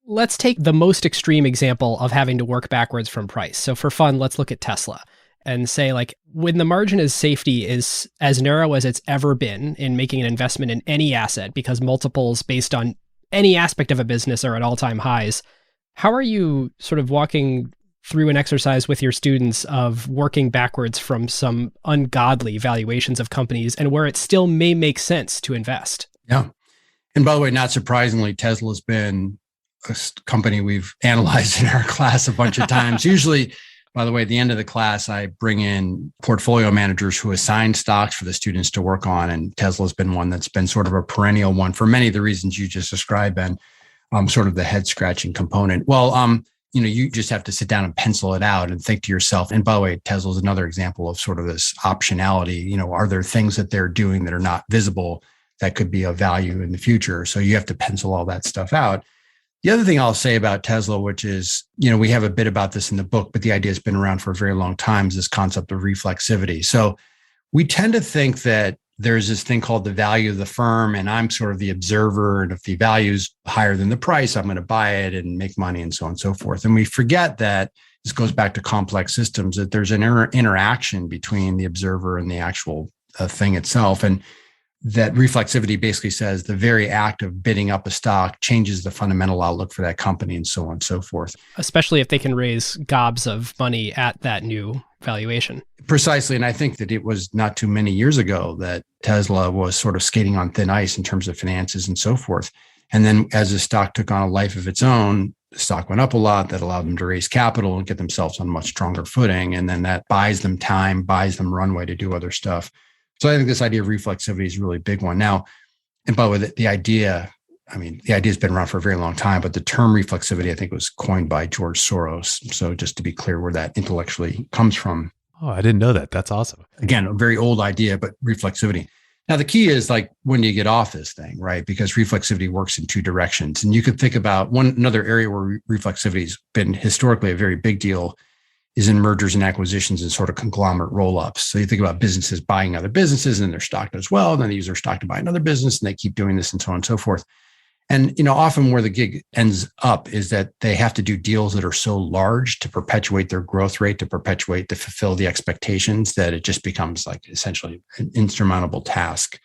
let's take the most extreme example of having to work backwards from price. So for fun, let's look at Tesla and say, like, when the margin of safety is as narrow as it's ever been in making an investment in any asset, because multiples based on any aspect of a business are at all-time highs, how are you sort of walking through an exercise with your students of working backwards from some ungodly valuations of companies and where it still may make sense to invest? Yeah. And by the way, not surprisingly, Tesla's been a company we've analyzed in our class a bunch of times. Usually, by the way, at the end of the class, I bring in portfolio managers who assign stocks for the students to work on. And Tesla's been one that's been sort of a perennial one for many of the reasons you just described, Ben, sort of the head scratching component. Well, you just have to sit down and pencil it out and think to yourself. And by the way, Tesla's another example of sort of this optionality. Are there things that they're doing that are not visible that could be of value in the future? So you have to pencil all that stuff out. The other thing I'll say about Tesla, which is, we have a bit about this in the book, but the idea has been around for a very long time, is this concept of reflexivity. So we tend to think that there's this thing called the value of the firm, and I'm sort of the observer. And if the value is higher than the price, I'm going to buy it and make money and so on and so forth. And we forget that this goes back to complex systems, that there's an interaction between the observer and the actual thing itself. And that reflexivity basically says the very act of bidding up a stock changes the fundamental outlook for that company and so on and so forth. Especially if they can raise gobs of money at that new valuation. Precisely. And I think that it was not too many years ago that Tesla was sort of skating on thin ice in terms of finances and so forth. And then as the stock took on a life of its own, the stock went up a lot. That allowed them to raise capital and get themselves on a much stronger footing. And then that buys them time, buys them runway to do other stuff. So I think this idea of reflexivity is a really big one. Now, and by the way, the idea has been around for a very long time, but the term reflexivity, I think, was coined by George Soros. So just to be clear where that intellectually comes from. Oh, I didn't know that. That's awesome. Again, a very old idea, but reflexivity. Now, the key is like, when do you get off this thing, right? Because reflexivity works in two directions. And you could think about another area where reflexivity has been historically a very big deal is in mergers and acquisitions and sort of conglomerate roll-ups. So you think about businesses buying other businesses and their stock does well, and then they use their stock to buy another business and they keep doing this and so on and so forth. And, often where the gig ends up is that they have to do deals that are so large to perpetuate their growth rate, to fulfill the expectations, that it just becomes like essentially an insurmountable task.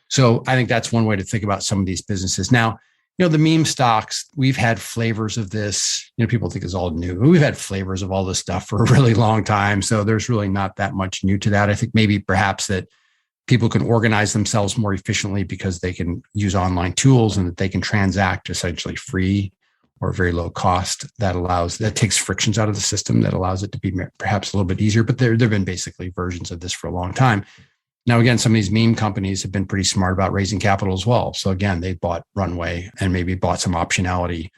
So I think that's one way to think about some of these businesses. Now, the meme stocks, we've had flavors of this. People think it's all new. We've had flavors of all this stuff for a really long time. So there's really not that much new to that. I think maybe perhaps that people can organize themselves more efficiently because they can use online tools and that they can transact essentially free or very low cost. That takes frictions out of the system, that allows it to be perhaps a little bit easier. But there have been basically versions of this for a long time. Now, again, some of these meme companies have been pretty smart about raising capital as well. So again, they bought runway and maybe bought some optionality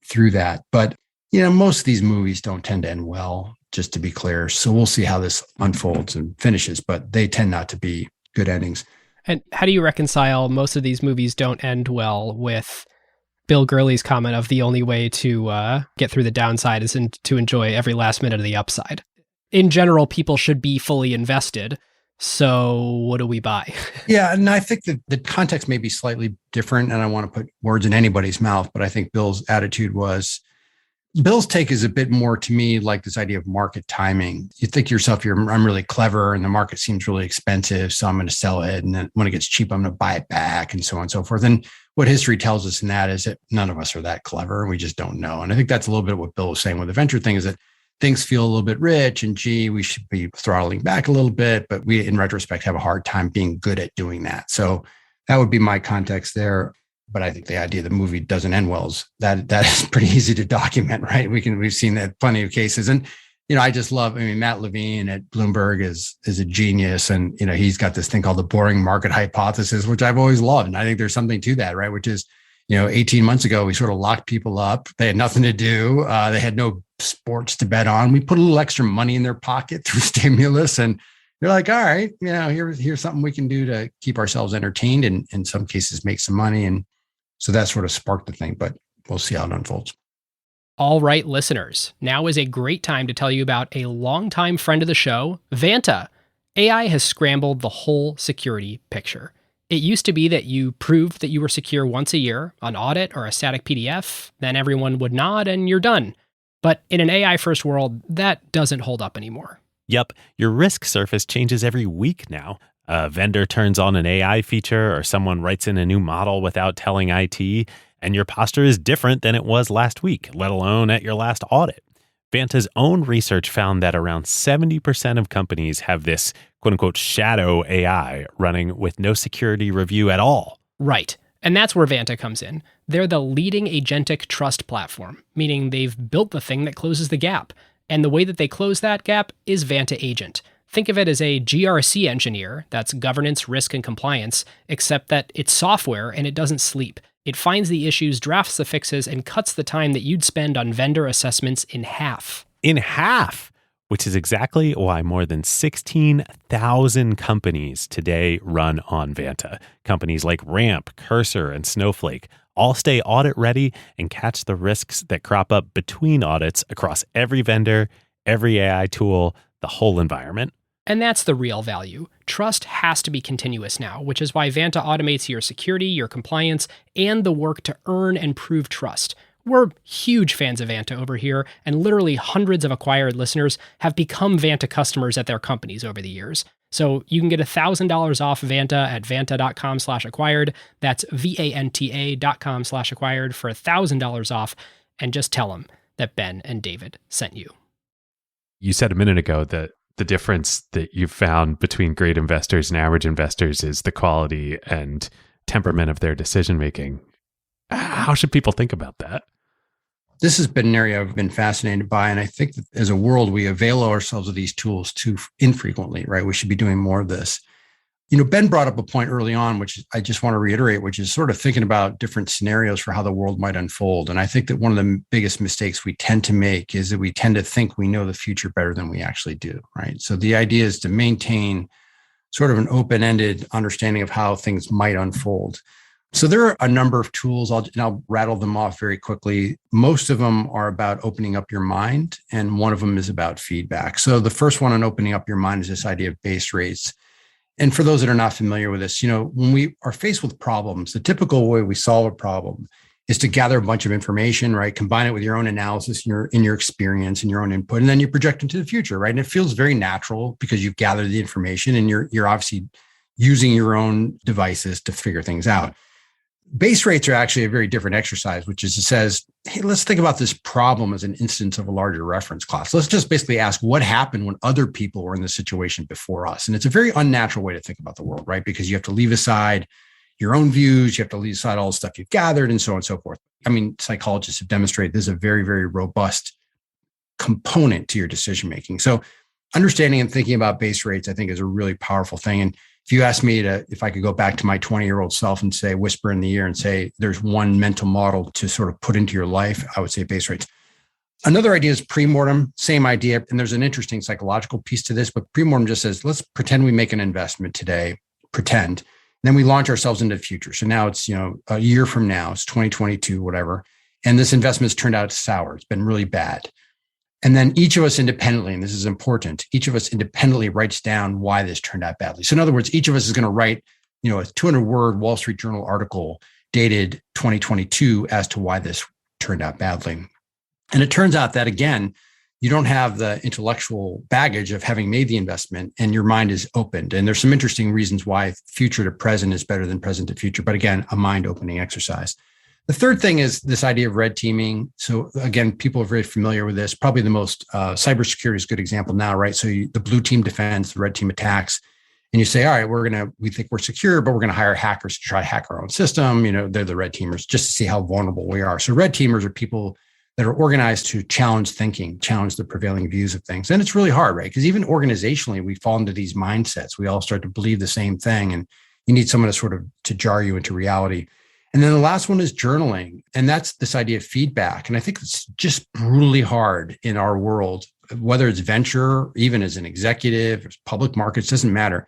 through that. But, most of these movies don't tend to end well, just to be clear. So we'll see how this unfolds and finishes, but they tend not to be good endings. And how do you reconcile most of these movies don't end well with Bill Gurley's comment of the only way to get through the downside is to enjoy every last minute of the upside? In general, people should be fully invested. So what do we buy? Yeah. And I think that the context may be slightly different, and I want to put words in anybody's mouth, but I think Bill's take is a bit more to me like this idea of market timing. You think to yourself, I'm really clever and the market seems really expensive, so I'm going to sell it. And then when it gets cheap, I'm going to buy it back, and so on and so forth. And what history tells us in that is that none of us are that clever. We just don't know. And I think that's a little bit what Bill was saying with the venture thing, is that things feel a little bit rich and we should be throttling back a little bit, but we in retrospect have a hard time being good at doing that. So that would be my context there. But I think the idea the movie doesn't end well is that is pretty easy to document, right? We've seen that plenty of cases. And, I just love, Matt Levine at Bloomberg is a genius. And, he's got this thing called the boring market hypothesis, which I've always loved. And I think there's something to that, right? Which is, 18 months ago, we sort of locked people up. They had nothing to do. They had no sports to bet on. We put a little extra money in their pocket through stimulus, and they're like, all right, here's something we can do to keep ourselves entertained and in some cases make some money. And so that sort of sparked the thing, but we'll see how it unfolds. All right, listeners, now is a great time to tell you about a longtime friend of the show, Vanta. AI has scrambled the whole security picture. It used to be that you proved that you were secure once a year, an audit or a static PDF, then everyone would nod and you're done. But in an AI-first world, that doesn't hold up anymore. Yep, your risk surface changes every week now. A vendor turns on an AI feature or someone writes in a new model without telling IT, and your posture is different than it was last week, let alone at your last audit. Vanta's own research found that around 70% of companies have this quote-unquote shadow AI running with no security review at all. Right. And that's where Vanta comes in. They're the leading agentic trust platform, meaning they've built the thing that closes the gap. And the way that they close that gap is Vanta Agent. Think of it as a GRC engineer, that's governance, risk, and compliance, except that it's software and it doesn't sleep. It finds the issues, drafts the fixes, and cuts the time that you'd spend on vendor assessments in half. In half! Which is exactly why more than 16,000 companies today run on Vanta. Companies like Ramp, Cursor, and Snowflake all stay audit ready and catch the risks that crop up between audits across every vendor, every AI tool, the whole environment. And that's the real value. Trust has to be continuous now, which is why Vanta automates your security, your compliance, and the work to earn and prove trust. We're huge fans of Vanta over here, and literally hundreds of acquired listeners have become Vanta customers at their companies over the years. So you can get $1,000 off Vanta at vanta.com/acquired. That's VANTA.com/acquired for $1,000 off. And just tell them that Ben and David sent you. You said a minute ago that the difference that you've found between great investors and average investors is the quality and temperament of their decision making. How should people think about that? This has been an area I've been fascinated by. And I think that as a world, we avail ourselves of these tools too infrequently, right? We should be doing more of this. Ben brought up a point early on, which I just want to reiterate, which is sort of thinking about different scenarios for how the world might unfold. And I think that one of the biggest mistakes we tend to make is that we tend to think we know the future better than we actually do, right? So the idea is to maintain sort of an open-ended understanding of how things might unfold. So there are a number of tools. I'll rattle them off very quickly. Most of them are about opening up your mind, and one of them is about feedback. So the first one on opening up your mind is this idea of base rates. And for those that are not familiar with this, when we are faced with problems, the typical way we solve a problem is to gather a bunch of information, right? Combine it with your own analysis, in your experience and your own input, and then you project into the future, right? And it feels very natural because you've gathered the information and you're obviously using your own devices to figure things out. Base rates are actually a very different exercise, which is it says, hey, let's think about this problem as an instance of a larger reference class. Let's just basically ask what happened when other people were in the situation before us. And it's a very unnatural way to think about the world, right? Because you have to leave aside your own views, you have to leave aside all the stuff you've gathered and so on and so forth. I mean, psychologists have demonstrated this is a very, very robust component to your decision-making. So understanding and thinking about base rates, I think, is a really powerful thing. And if you ask me if I could go back to my 20-year-old self and say, whisper in the ear and say, there's one mental model to sort of put into your life, I would say base rates. Another idea is premortem, same idea. And there's an interesting psychological piece to this, but premortem just says, let's pretend we make an investment today, pretend. Then we launch ourselves into the future. So now it's, a year from now, it's 2022, whatever. And this investment's turned out sour. It's been really bad. And then each of us independently, and this is important, each of us independently writes down why this turned out badly. So in other words, each of us is going to write, a 200-word Wall Street Journal article dated 2022 as to why this turned out badly. And it turns out that, again, you don't have the intellectual baggage of having made the investment and your mind is opened. And there's some interesting reasons why future to present is better than present to future. But again, a mind-opening exercise. The third thing is this idea of red teaming. So again, people are very familiar with this. Probably the most cybersecurity is a good example now, right? So the blue team defends, the red team attacks. And you say, all right, we think we're secure, but we're going to hire hackers to try to hack our own system. They're the red teamers just to see how vulnerable we are. So red teamers are people that are organized to challenge thinking, challenge the prevailing views of things. And it's really hard, right? Because even organizationally, we fall into these mindsets. We all start to believe the same thing. And you need someone to jar you into reality. And then the last one is journaling. And that's this idea of feedback. And I think it's just brutally hard in our world, whether it's venture, even as an executive, or public markets, doesn't matter.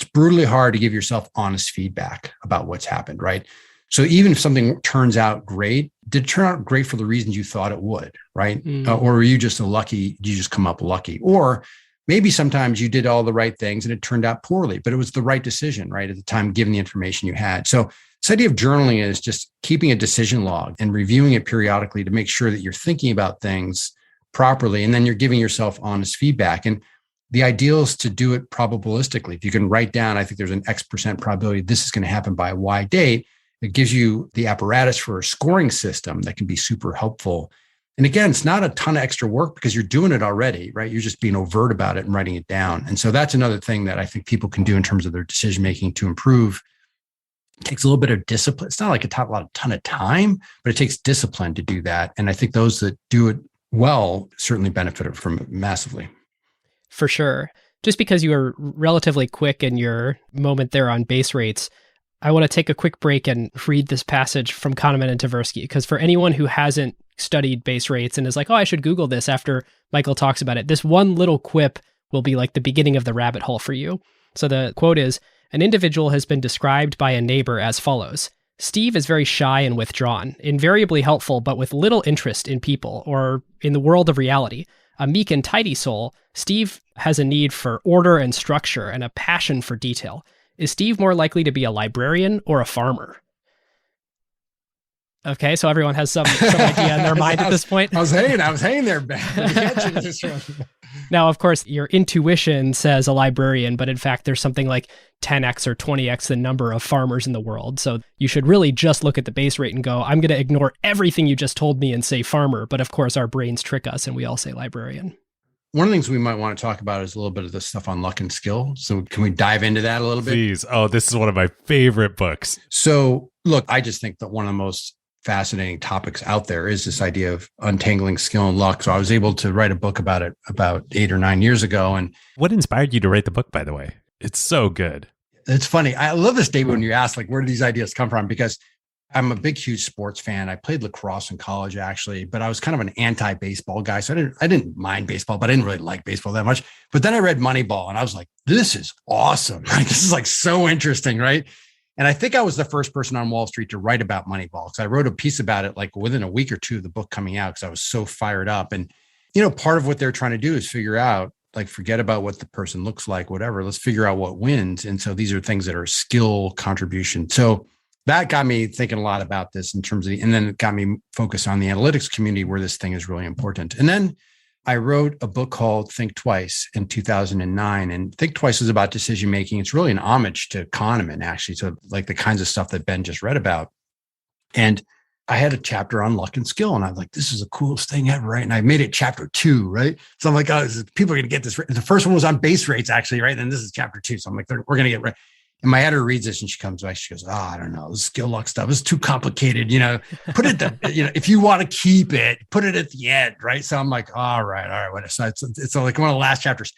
It's brutally hard to give yourself honest feedback about what's happened, right? So even if something turns out great, did it turn out great for the reasons you thought it would, right? Or were you just you just come up lucky? Or maybe sometimes you did all the right things and it turned out poorly, but it was the right decision, right? At the time, given the information you had. So this idea of journaling is just keeping a decision log and reviewing it periodically to make sure that you're thinking about things properly. And then you're giving yourself honest feedback. And the ideal is to do it probabilistically. If you can write down, I think there's an X% probability this is going to happen by a Y date. It gives you the apparatus for a scoring system that can be super helpful. And again, it's not a ton of extra work because you're doing it already, right? You're just being overt about it and writing it down. And so that's another thing that I think people can do in terms of their decision-making to improve. It takes a little bit of discipline. It's not like a ton of time, but it takes discipline to do that. And I think those that do it well certainly benefit from it massively. For sure. Just because you were relatively quick in your moment there on base rates, I want to take a quick break and read this passage from Kahneman and Tversky, because for anyone who hasn't studied base rates and is like, oh, I should Google this after Michael talks about it, this one little quip will be like the beginning of the rabbit hole for you. So the quote is, an individual has been described by a neighbor as follows. Steve is very shy and withdrawn, invariably helpful, but with little interest in people or in the world of reality. A meek and tidy soul, Steve has a need for order and structure and a passion for detail. Is Steve more likely to be a librarian or a farmer? Okay, so everyone has some idea in their mind at this point. I was hanging there, Ben. Now, of course, your intuition says a librarian, but in fact, there's something like 10x or 20x the number of farmers in the world. So you should really just look at the base rate and go, I'm going to ignore everything you just told me and say farmer. But of course, our brains trick us and we all say librarian. One of the things we might want to talk about is a little bit of the stuff on luck and skill. So can we dive into that a little bit? Please. Oh, this is one of my favorite books. So look, I just think that one of the most fascinating topics out there is this idea of untangling skill and luck. So I was able to write a book about it about 8 or 9 years ago. And what inspired you to write the book, by the way? It's so good. It's funny. I love this statement when you ask, like, where do these ideas come from? Because I'm a big, huge sports fan. I played lacrosse in college, actually, but I was kind of an anti-baseball guy. So I didn't mind baseball, but I didn't really like baseball that much. But then I read Moneyball and I was like, this is awesome. Like, this is like so interesting, right? And I think I was the first person on Wall Street to write about Moneyball. So I wrote a piece about it like within a week or two of the book coming out because I was so fired up. And, part of what they're trying to do is figure out, like, forget about what the person looks like, whatever. Let's figure out what wins. And so these are things that are skill contribution. So that got me thinking a lot about this in terms of, and then it got me focused on the analytics community where this thing is really important. And then I wrote a book called Think Twice in 2009. And Think Twice is about decision making. It's really an homage to Kahneman, actually. So like the kinds of stuff that Ben just read about. And I had a chapter on luck and skill. And I was like, this is the coolest thing ever, right? And I made it chapter 2, right? So I'm like, oh, people are going to get this. The first one was on base rates, actually, right? And this is chapter 2. So I'm like, we're going to get right. And my editor reads this and she comes back. She goes, I don't know. This skill luck stuff is too complicated. Put it, if you want to keep it, put it at the end. Right. So I'm like, all right. So it's like one of the last chapters.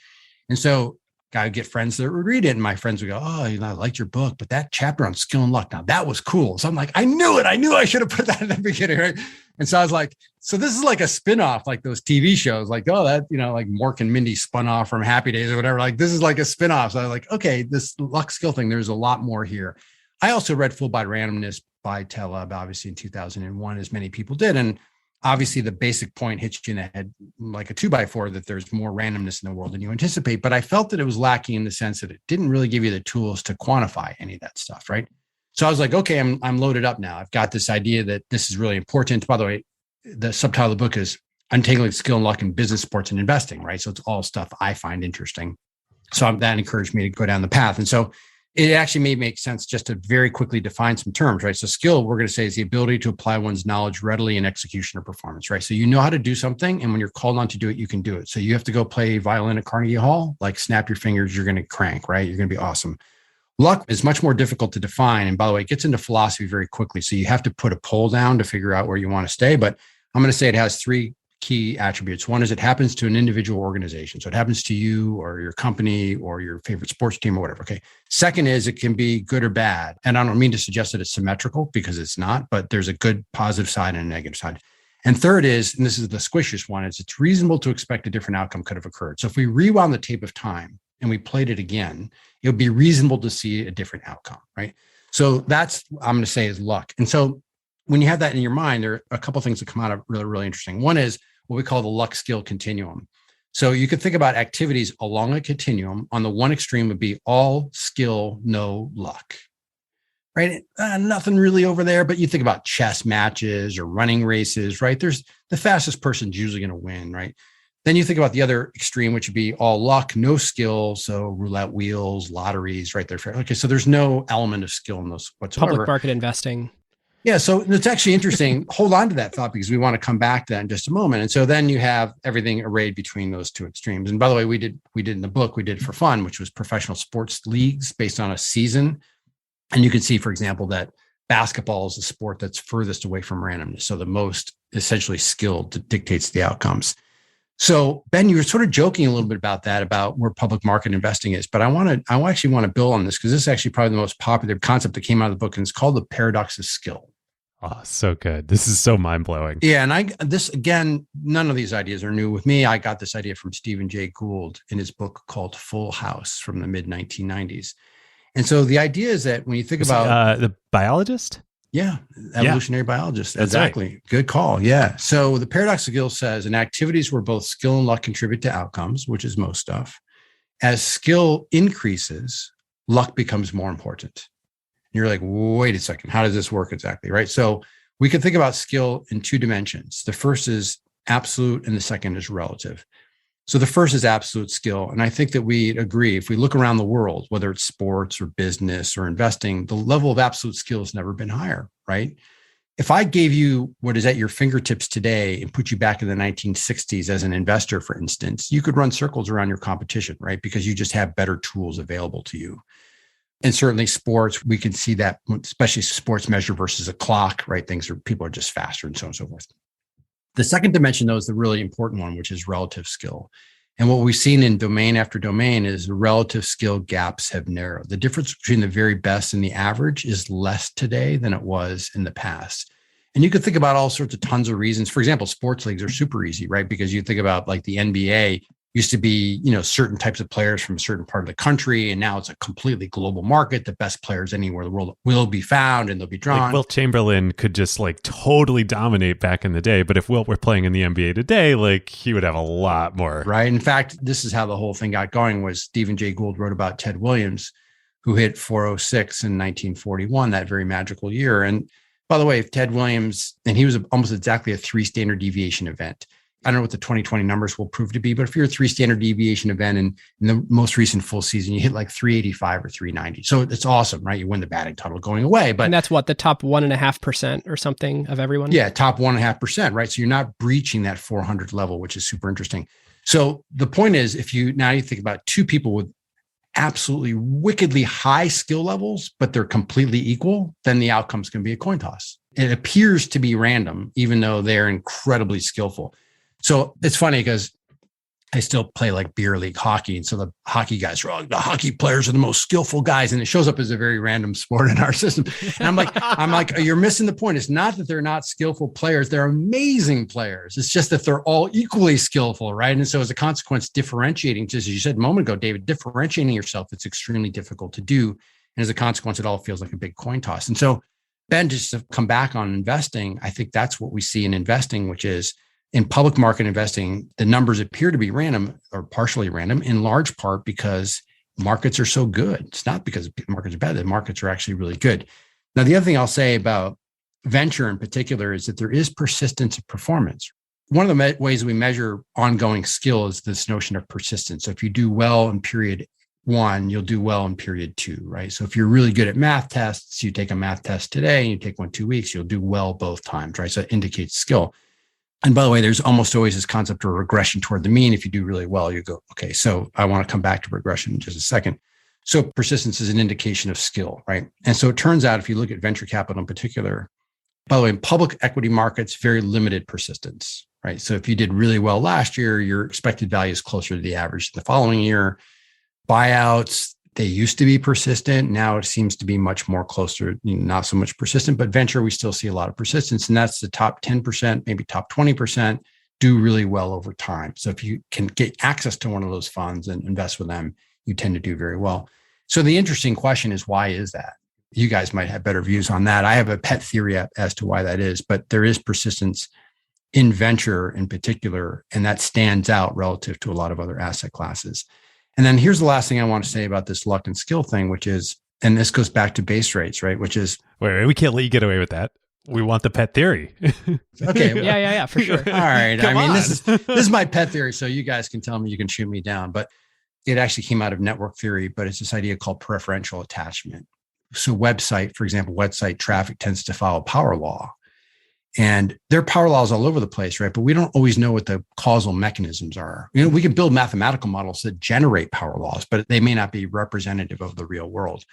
And so I would get friends that would read it. And my friends would go, oh, I liked your book, but that chapter on skill and luck, now that was cool. So I'm like, I knew it. I knew I should have put that in the beginning. Right. And so I was like, so this is like a spinoff, like those TV shows, like, oh, that, like Mork and Mindy spun off from Happy Days or whatever. Like, this is like a spinoff. So I was like, okay, this luck skill thing, there's a lot more here. I also read Full Body Randomness by Taleb, obviously in 2001, as many people did. And obviously the basic point hits you in the head like a 2x4 that there's more randomness in the world than you anticipate. But I felt that it was lacking in the sense that it didn't really give you the tools to quantify any of that stuff, right? So I was like, okay, I'm loaded up now. I've got this idea that this is really important. By the way, the subtitle of the book is Untangling Skill and Luck in Business, Sports, and Investing, right? So it's all stuff I find interesting. So that encouraged me to go down the path. And so it actually may make sense just to very quickly define some terms, right? So skill, we're going to say, is the ability to apply one's knowledge readily in execution or performance, right? So you know how to do something, and when you're called on to do it, you can do it. So you have to go play violin at Carnegie Hall, like snap your fingers, you're going to crank, right? You're going to be awesome. Luck is much more difficult to define. And by the way, it gets into philosophy very quickly. So you have to put a poll down to figure out where you want to stay. But I'm going to say it has 3 key attributes. One is it happens to an individual organization. So it happens to you or your company or your favorite sports team or whatever. Okay. Second is it can be good or bad. And I don't mean to suggest that it's symmetrical because it's not, but there's a good positive side and a negative side. And third is, and this is the squishiest one, is it's reasonable to expect a different outcome could have occurred. So if we rewound the tape of time and we played it again, it would be reasonable to see a different outcome, right? So that's, I'm going to say, is luck. And so when you have that in your mind, there are a couple of things that come out of really, really interesting. One is what we call the luck skill continuum. So you could think about activities along a continuum. On the one extreme would be all skill, no luck, right? Nothing really over there, but you think about chess matches or running races, right? There's the fastest person's usually going to win, right? Then you think about the other extreme, which would be all luck, no skill. So roulette wheels, lotteries, right there. Okay, so there's no element of skill in those whatsoever. Public market investing. Yeah, so it's actually interesting. Hold on to that thought because we want to come back to that in just a moment. And so then you have everything arrayed between those two extremes. And by the way, we did in the book, we did for fun, which was professional sports leagues based on a season. And you can see, for example, that basketball is the sport that's furthest away from randomness. So the most essentially skilled dictates the outcomes. So Ben, you were sort of joking a little bit about that, about where public market investing is, but I actually want to build on this because this is actually probably the most popular concept that came out of the book, and it's called the paradox of skill. Oh, so good. This is so mind-blowing. Yeah. And this again, none of these ideas are new with me. I got this idea from Stephen Jay Gould in his book called Full House from the mid 1990s. And so the idea is that when you think about the biologist. Yeah. Evolutionary biologist. That's exactly. Right. Good call. Yeah. So the paradox of skill says in activities where both skill and luck contribute to outcomes, which is most stuff, as skill increases, luck becomes more important. You're like, wait a second, how does this work exactly? Right. So we can think about skill in 2 dimensions. The first is absolute and the second is relative. So the first is absolute skill. And I think that we agree, if we look around the world, whether it's sports or business or investing, the level of absolute skill has never been higher, right? If I gave you what is at your fingertips today and put you back in the 1960s as an investor, for instance, you could run circles around your competition, right? Because you just have better tools available to you. And certainly sports, we can see that, especially sports measure versus a clock, right? People are just faster and so on and so forth. The second dimension, though, is the really important one, which is relative skill. And what we've seen in domain after domain is the relative skill gaps have narrowed. The difference between the very best and the average is less today than it was in the past. And you could think about all sorts of tons of reasons. For example, sports leagues are super easy, right? Because you think about like the NBA used to be, certain types of players from a certain part of the country. And now it's a completely global market. The best players anywhere in the world will be found and they'll be drawn. Like Wilt Chamberlain could just like totally dominate back in the day. But if Wilt were playing in the NBA today, like he would have a lot more. Right. In fact, this is how the whole thing got going was Stephen Jay Gould wrote about Ted Williams, who hit 406 in 1941, that very magical year. And by the way, Ted Williams, and he was almost exactly a 3 standard deviation event. I don't know what the 2020 numbers will prove to be, but if you're a 3 standard deviation event and in the most recent full season, you hit like 385 or 390. So it's awesome, right? You win the batting title going away. But and that's what, the top 1.5% or something of everyone? Yeah, top 1.5%, right? So you're not breaching that 400 level, which is super interesting. So the point is, if you think about 2 people with absolutely wickedly high skill levels, but they're completely equal, then the outcome's going to be a coin toss. It appears to be random, even though they're incredibly skillful. So it's funny because I still play like beer league hockey. And so the hockey guys are the hockey players are the most skillful guys. And it shows up as a very random sport in our system. And I'm like, you're missing the point. It's not that they're not skillful players. They're amazing players. It's just that they're all equally skillful, right? And so as a consequence, differentiating, just as you said a moment ago, David, differentiating yourself, it's extremely difficult to do. And as a consequence, it all feels like a big coin toss. And so Ben, just to come back on investing, I think that's what we see in investing, which is in public market investing, the numbers appear to be random or partially random, in large part because markets are so good. It's not because markets are bad. The markets are actually really good. Now, the other thing I'll say about venture in particular is that there is persistence of performance. One of the ways we measure ongoing skill is this notion of persistence. So if you do well in period 1, you'll do well in period 2, right? So if you're really good at math tests, you take a math test today and you take one 2 weeks, you'll do well both times, right? So it indicates skill. And by the way, there's almost always this concept of regression toward the mean. If you do really well, you go, okay, so I want to come back to regression in just a second. So persistence is an indication of skill, right? And so it turns out if you look at venture capital in particular, by the way, in public equity markets, very limited persistence, right? So if you did really well last year, your expected value is closer to the average the following year. Buyouts, they used to be persistent. Now it seems to be much more closer, not so much persistent, but venture, we still see a lot of persistence. And that's the top 10%, maybe top 20% do really well over time. So if you can get access to one of those funds and invest with them, you tend to do very well. So the interesting question is, why is that? You guys might have better views on that. I have a pet theory as to why that is, but there is persistence in venture in particular, and that stands out relative to a lot of other asset classes. And then here's the last thing I want to say about this luck and skill thing, which is, and this goes back to base rates, right? Which is, wait, we can't let you get away with that. We want the pet theory. Okay. Well, yeah, for sure. All right. Come on. This is my pet theory. So you guys can tell me, you can shoot me down, but it actually came out of network theory, but it's this idea called preferential attachment. So for example, website traffic tends to follow power law. And there are power laws all over the place, right? But we don't always know what the causal mechanisms are. We can build mathematical models that generate power laws, but they may not be representative of the real world.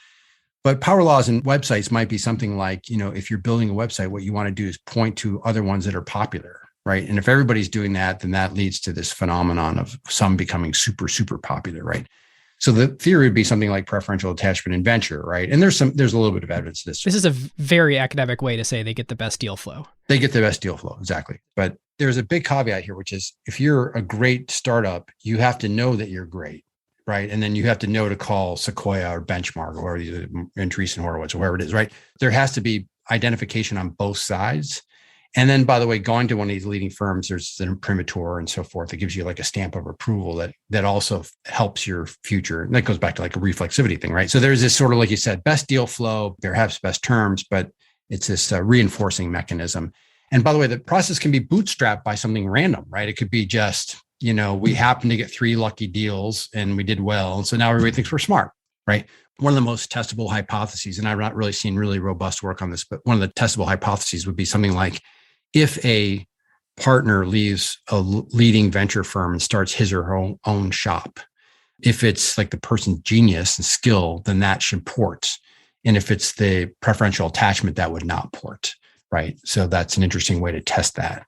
But power laws in websites might be something like, if you're building a website, what you want to do is point to other ones that are popular, right? And if everybody's doing that, then that leads to this phenomenon of some becoming super, super popular, right? So the theory would be something like preferential attachment in venture, right? And there's a little bit of evidence to this. This is a very academic way to say they get the best deal flow. They get the best deal flow, exactly. But there's a big caveat here, which is if you're a great startup, you have to know that you're great, right? And then you have to know to call Sequoia or Benchmark or Andreessen Horowitz or whoever it is, right? There has to be identification on both sides. And then, by the way, going to one of these leading firms, there's an imprimatur and so forth that gives you like a stamp of approval that also helps your future. And that goes back to like a reflexivity thing, right? So there's this sort of, like you said, best deal flow, perhaps best terms, but it's this reinforcing mechanism. And by the way, the process can be bootstrapped by something random, right? It could be just, we happen to get 3 lucky deals and we did well. And so now everybody thinks we're smart, right? One of the most testable hypotheses, and I've not really seen really robust work on this, but one of the testable hypotheses would be something like, if a partner leaves a leading venture firm and starts his or her own shop, If it's like the person's genius and skill, then that should port. And if it's the preferential attachment, that would not port, right? So that's an interesting way to test that.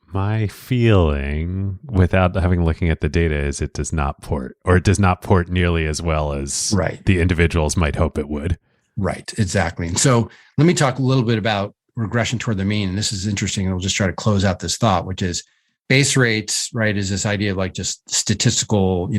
My feeling, without looking at the data, is it does not port, or it does not port nearly as well as the individuals might hope it would. Right, exactly. And so let me talk a little bit about regression toward the mean. And this is interesting. And we'll just try to close out this thought, which is base rates, right, is this idea of like just statistical,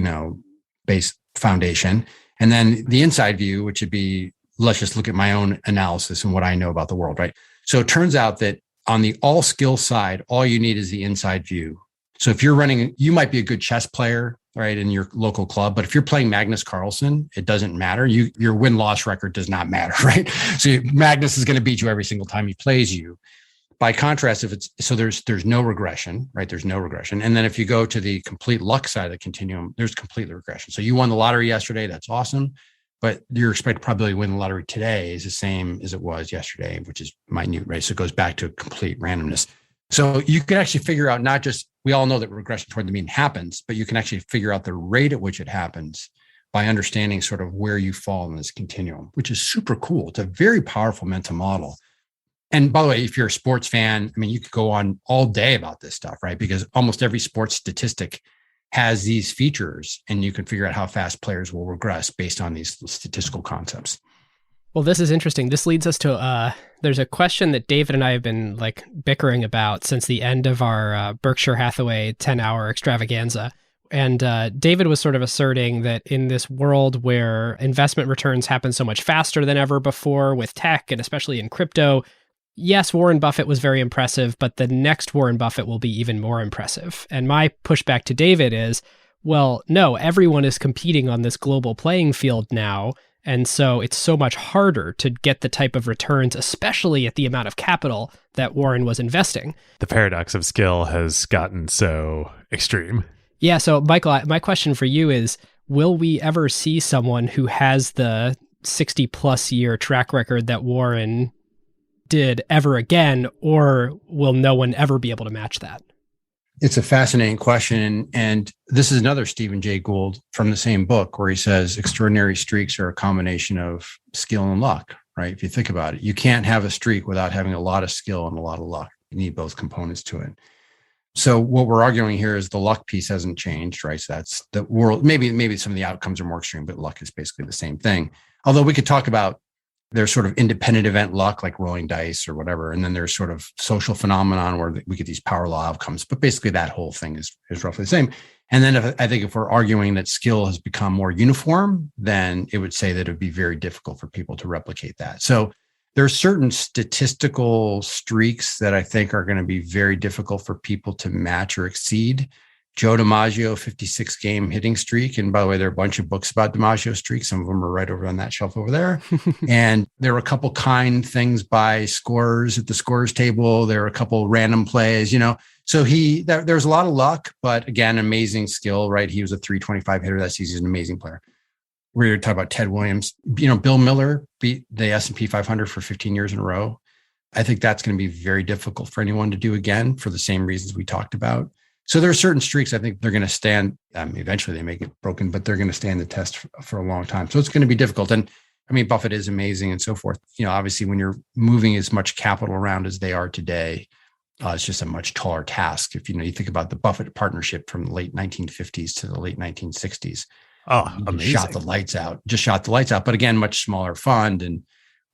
base foundation. And then the inside view, which would be, let's just look at my own analysis and what I know about the world, right? So it turns out that on the all skill side, all you need is the inside view. So if you're running, you might be a good chess player, right, in your local club, but if you're playing Magnus Carlsen, it doesn't matter. Your win-loss record does not matter, right? So Magnus is going to beat you every single time he plays you. By contrast, there's no regression, right? There's no regression. And then if you go to the complete luck side of the continuum, there's complete regression. So you won the lottery yesterday. That's awesome. But your expected probability to win the lottery today is the same as it was yesterday, which is minute, right? So it goes back to complete randomness. So you can actually figure out not just, we all know that regression toward the mean happens, but you can actually figure out the rate at which it happens by understanding sort of where you fall in this continuum, which is super cool. It's a very powerful mental model. And by the way, if you're a sports fan, I mean, you could go on all day about this stuff, right? Because almost every sports statistic has these features, and you can figure out how fast players will regress based on these statistical concepts. Well, this is interesting. This leads us to, there's a question that David and I have been like bickering about since the end of our Berkshire Hathaway 10-hour extravaganza. And David was sort of asserting that in this world where investment returns happen so much faster than ever before with tech, and especially in crypto, yes, Warren Buffett was very impressive, but the next Warren Buffett will be even more impressive. And my pushback to David is, well, no, everyone is competing on this global playing field now. And so it's so much harder to get the type of returns, especially at the amount of capital that Warren was investing. The paradox of skill has gotten so extreme. Yeah. So Michael, my question for you is, will we ever see someone who has the 60 plus year track record that Warren did ever again, or will no one ever be able to match that? It's a fascinating question. And this is another Stephen Jay Gould from the same book, where he says extraordinary streaks are a combination of skill and luck, right? If you think about it, you can't have a streak without having a lot of skill and a lot of luck. You need both components to it. So what we're arguing here is the luck piece hasn't changed, right? So that's the world. Maybe some of the outcomes are more extreme, but luck is basically the same thing. Although we could talk about there's sort of independent event luck, like rolling dice or whatever. And then there's sort of social phenomenon where we get these power law outcomes. But basically that whole thing is roughly the same. And then I think if we're arguing that skill has become more uniform, then it would say that it would be very difficult for people to replicate that. So there are certain statistical streaks that I think are going to be very difficult for people to match or exceed. Joe DiMaggio, 56 game hitting streak. And by the way, there are a bunch of books about DiMaggio streaks. Some of them are right over on that shelf over there. And there were a couple kind things by scorers at the scorers table. There were a couple random plays, So there's a lot of luck, but again, amazing skill, right? He was a 325 hitter. That's easy. He's an amazing player. We're going to talk about Ted Williams. Bill Miller beat the S&P 500 for 15 years in a row. I think that's going to be very difficult for anyone to do again for the same reasons we talked about. So there are certain streaks I think they're going to stand. Eventually they may get broken, but they're going to stand the test for a long time. So it's going to be difficult. And I mean, Buffett is amazing and so forth. Obviously when you're moving as much capital around as they are today, it's just a much taller task. If you think about the Buffett partnership from the late 1950s to the late 1960s. Oh, amazing. Just shot the lights out. But again, much smaller fund and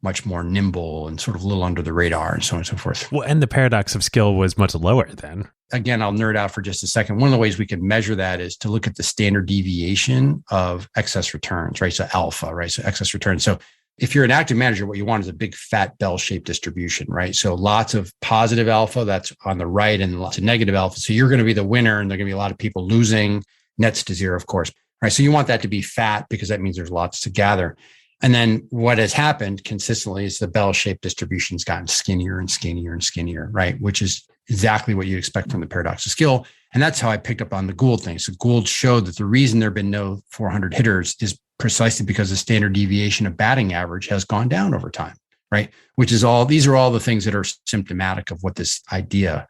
much more nimble and sort of a little under the radar and so on and so forth. Well, and the paradox of skill was much lower then. Again, I'll nerd out for just a second. One of the ways we can measure that is to look at the standard deviation of excess returns, right? So alpha, right? So excess returns. So if you're an active manager, what you want is a big fat bell-shaped distribution, right? So lots of positive alpha that's on the right and lots of negative alpha. So you're going to be the winner and there are going to be a lot of people losing, nets to zero, of course, right? So you want that to be fat because that means there's lots to gather. And then what has happened consistently is the bell-shaped distribution's gotten skinnier and skinnier and skinnier, right? Which is exactly what you expect from the paradox of skill. And that's how I picked up on the Gould thing. So Gould showed that the reason there have been no 400 hitters is precisely because the standard deviation of batting average has gone down over time, right? These are all the things that are symptomatic of what this idea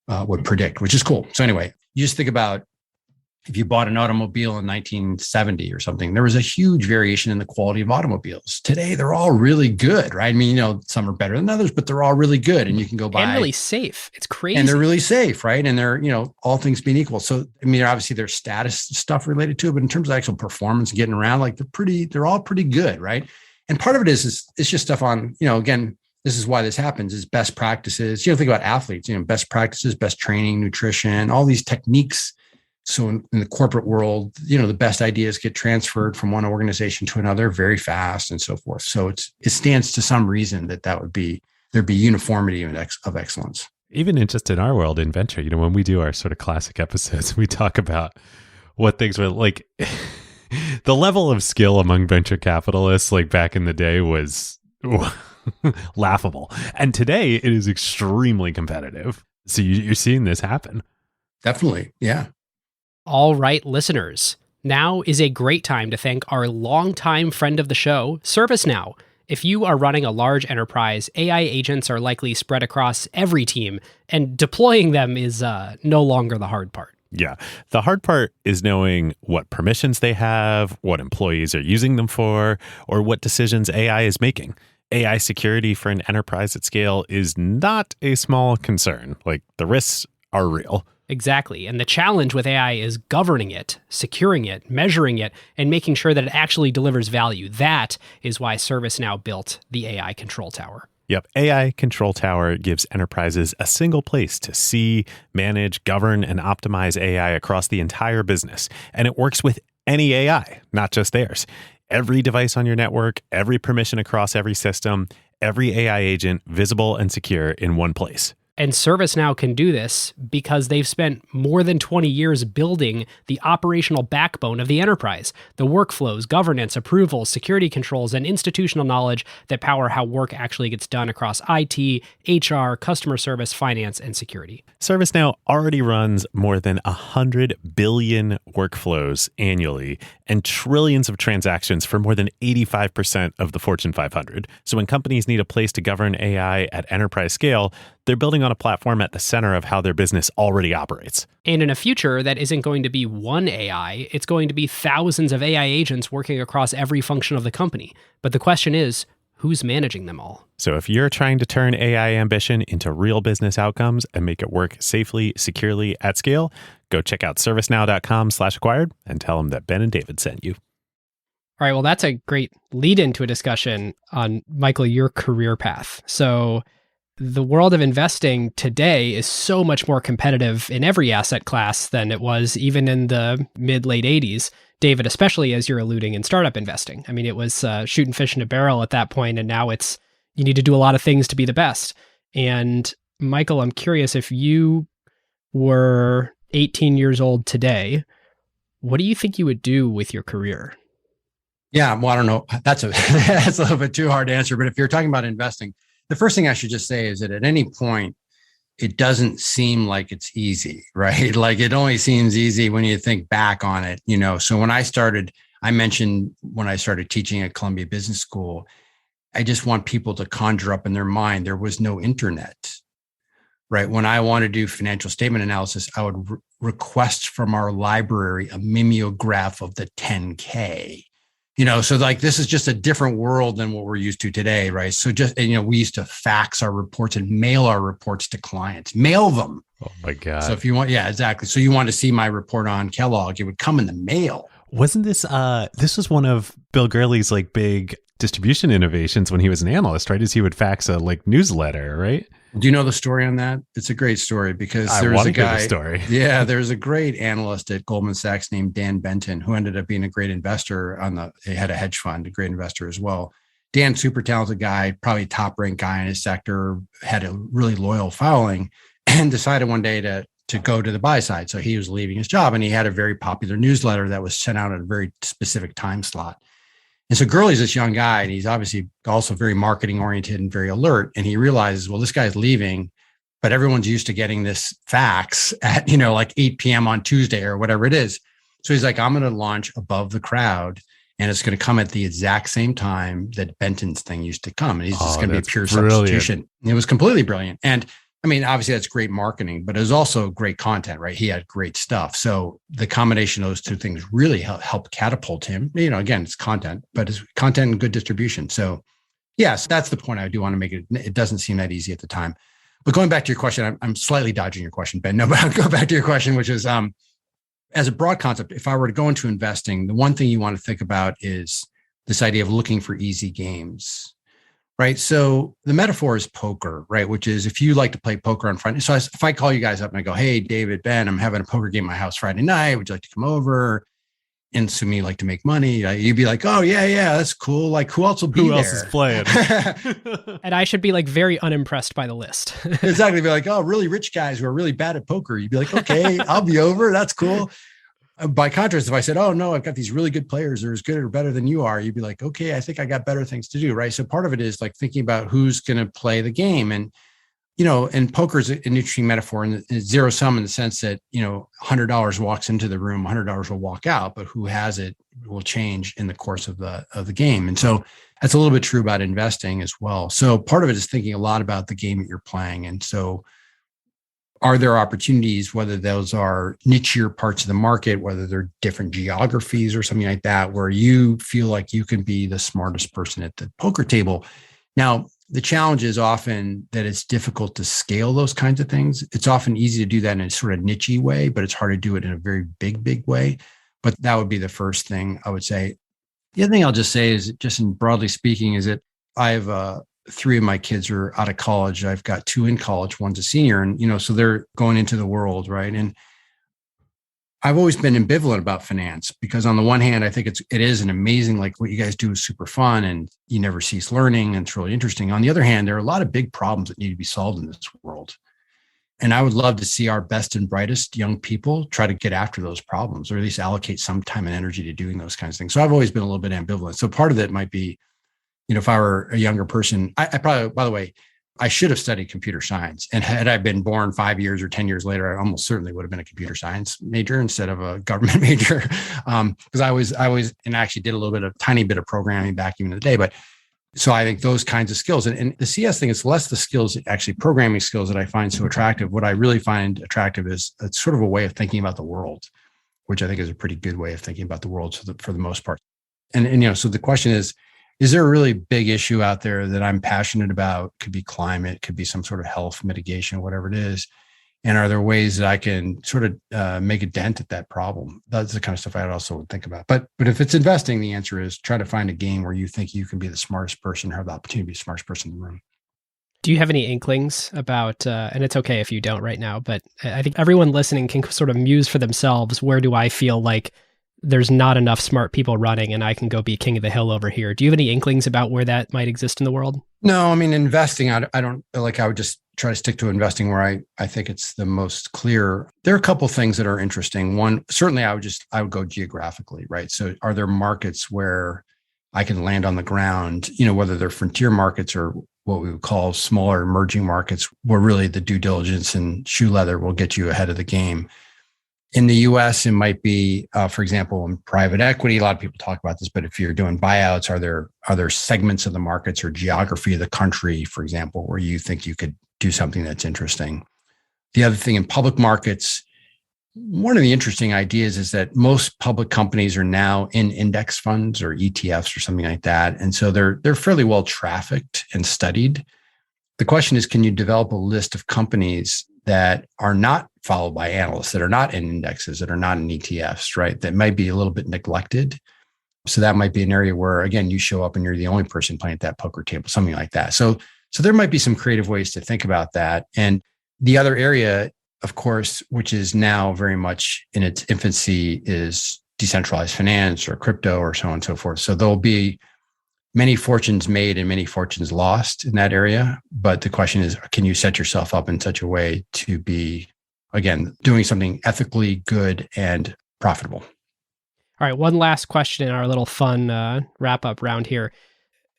would predict, which is cool. So anyway, you just think about if you bought an automobile in 1970 or something, there was a huge variation in the quality of automobiles. Today, they're all really good, right? I mean, some are better than others, but they're all really good. And you can go buy. And really safe. It's crazy. And they're really safe, right? And they're, all things being equal. So, I mean, obviously there's status stuff related to it, but in terms of actual performance, getting around, like they're all pretty good, right? And part of it is it's just stuff on, again, this is why this happens is best practices. Think about athletes, best practices, best training, nutrition, all these techniques. So in the corporate world, the best ideas get transferred from one organization to another very fast and so forth. So it stands to some reason there'd be uniformity of excellence. Even in our world in venture, when we do our sort of classic episodes, we talk about what things were like. The level of skill among venture capitalists, like back in the day, was laughable. And today it is extremely competitive. So you're seeing this happen. Definitely. Yeah. All right, listeners, now is a great time to thank our longtime friend of the show, ServiceNow. If you are running a large enterprise, AI agents are likely spread across every team, and deploying them is no longer the hard part. Yeah. The hard part is knowing what permissions they have, what employees are using them for, or what decisions AI is making. AI security for an enterprise at scale is not a small concern. Like, the risks are real. Exactly. And the challenge with AI is governing it, securing it, measuring it, and making sure that it actually delivers value. That is why ServiceNow built the AI Control Tower. Yep. AI Control Tower gives enterprises a single place to see, manage, govern, and optimize AI across the entire business. And it works with any AI, not just theirs. Every device on your network, every permission across every system, every AI agent visible and secure in one place. And ServiceNow can do this because they've spent more than 20 years building the operational backbone of the enterprise, the workflows, governance, approvals, security controls, and institutional knowledge that power how work actually gets done across IT, HR, customer service, finance, and security. ServiceNow already runs more than 100 billion workflows annually and trillions of transactions for more than 85% of the Fortune 500. So when companies need a place to govern AI at enterprise scale, they're building on a platform at the center of how their business already operates. And in a future that isn't going to be one AI, it's going to be thousands of AI agents working across every function of the company. But the question is, who's managing them all? So if you're trying to turn AI ambition into real business outcomes and make it work safely, securely, at scale, go check out servicenow.com/acquired and tell them that Ben and David sent you. All right, well, that's a great lead into a discussion on, Michael, your career path. So the world of investing today is so much more competitive in every asset class than it was even in the mid-late 80s. David, especially as you're alluding in startup investing. I mean, it was shooting fish in a barrel at that point, and now it's you need to do a lot of things to be the best. And Michael, I'm curious, if you were 18 years old today, what do you think you would do with your career? Yeah, well, I don't know. That's a little bit too hard to answer. But if you're talking about investing, the first thing I should just say is that at any point, it doesn't seem like it's easy, right? Like it only seems easy when you think back on it, So when I mentioned when I started teaching at Columbia Business School, I just want people to conjure up in their mind, there was no internet, right? When I want to do financial statement analysis, I would request from our library a mimeograph of the 10K. So like this is just a different world than what we're used to today, right? So we used to fax our reports and mail our reports to clients, mail them. Oh my God. So if you want, yeah, exactly. So you want to see my report on Kellogg, it would come in the mail. Wasn't this, this was one of Bill Gurley's like big distribution innovations when he was an analyst, right? Is he would fax a like newsletter, right? Do you know the story on that? It's a great story because there was a guy. Story. Yeah, there's a great analyst at Goldman Sachs named Dan Benton who ended up being a great investor they had a hedge fund, a great investor as well. Dan, super talented guy, probably top ranked guy in his sector, had a really loyal following, and decided one day to go to the buy side. So he was leaving his job, and he had a very popular newsletter that was sent out at a very specific time slot. And so Gurley's this young guy, and he's obviously also very marketing oriented and very alert. And he realizes, well, this guy's leaving, but everyone's used to getting this fax at, like 8 p.m. on Tuesday or whatever it is. So he's like, I'm going to launch above the crowd, and it's going to come at the exact same time that Benton's thing used to come. And he's just going to be a pure substitution. It was completely brilliant. And I mean, obviously that's great marketing, but it was also great content, right? He had great stuff. So the combination of those two things really helped catapult him. Again, it's content, but it's content and good distribution. So yes, that's the point I do want to make. It doesn't seem that easy at the time. But going back to your question, I'm slightly dodging your question, Ben. No, but I'll go back to your question, which is as a broad concept, if I were to go into investing, the one thing you want to think about is this idea of looking for easy games, right? So the metaphor is poker, right? Which is if you like to play poker on Friday. So if I call you guys up and I go, hey, David, Ben, I'm having a poker game at my house Friday night. Would you like to come over? And so me like to make money. You'd be like, oh, yeah, that's cool. Like who else will be there? Who else is playing? And I should be like very unimpressed by the list. Exactly. Be like, oh, really rich guys who are really bad at poker. You'd be like, okay, I'll be over. That's cool. By contrast, if I said, oh, no, I've got these really good players that are as good or better than you are, you'd be like, okay, I think I got better things to do, right? So part of it is like thinking about who's going to play the game. And, and poker is an interesting metaphor and it's zero sum in the sense that, $100 walks into the room, $100 will walk out, but who has it will change in the course of the game. And so that's a little bit true about investing as well. So part of it is thinking a lot about the game that you're playing. And so are there opportunities, whether those are nichier parts of the market, whether they're different geographies or something like that, where you feel like you can be the smartest person at the poker table? Now, the challenge is often that it's difficult to scale those kinds of things. It's often easy to do that in a sort of niche way, but it's hard to do it in a very big way. But that would be the first thing I would say. The other thing I'll just say is, just in broadly speaking, is that I have 3 of my kids are out of college. I've got 2 in college, one's a senior, and so they're going into the world, right? And I've always been ambivalent about finance because on the one hand, I think it is an amazing, like what you guys do is super fun and you never cease learning and it's really interesting. On the other hand, there are a lot of big problems that need to be solved in this world. And I would love to see our best and brightest young people try to get after those problems, or at least allocate some time and energy to doing those kinds of things. So I've always been a little bit ambivalent. So part of it might be, if I were a younger person, I probably, by the way, I should have studied computer science. And had I been born 5 years or 10 years later, I almost certainly would have been a computer science major instead of a government major. Because I was, and I actually did tiny bit of programming back even in the day. But so I think those kinds of skills and the CS thing, it's less the skills, actually programming skills that I find so attractive. What I really find attractive is it's sort of a way of thinking about the world, which I think is a pretty good way of thinking about the world for the most part. And so the question is there a really big issue out there that I'm passionate about? Could be climate, could be some sort of health mitigation, whatever it is. And are there ways that I can sort of make a dent at that problem? That's the kind of stuff I also would think about. But if it's investing, the answer is try to find a game where you think you can be the smartest person or have the opportunity to be the smartest person in the room. Do you have any inklings about, and it's okay if you don't right now, but I think everyone listening can sort of muse for themselves, where do I feel like there's not enough smart people running and I can go be king of the hill over here? Do you have any inklings about where that might exist in the world? No, I mean, investing, I don't like, I would just try to stick to investing where I think it's the most clear. There are a couple of things that are interesting. One, certainly I would go geographically, right? So are there markets where I can land on the ground, whether they're frontier markets or what we would call smaller emerging markets where really the due diligence and shoe leather will get you ahead of the game. In the US, it might be, for example, in private equity, a lot of people talk about this, but if you're doing buyouts, are there segments of the markets or geography of the country, for example, where you think you could do something that's interesting? The other thing in public markets, one of the interesting ideas is that most public companies are now in index funds or ETFs or something like that. And so they're fairly well trafficked and studied. The question is, can you develop a list of companies that are not followed by analysts, that are not in indexes, that are not in ETFs, right? That might be a little bit neglected. So that might be an area where, again, you show up and you're the only person playing at that poker table, something like that. So there might be some creative ways to think about that. And the other area, of course, which is now very much in its infancy, is decentralized finance or crypto or so on and so forth. So there'll be many fortunes made and many fortunes lost in that area. But the question is, can you set yourself up in such a way to be, again, doing something ethically good and profitable? All right, one last question in our little fun wrap-up round here.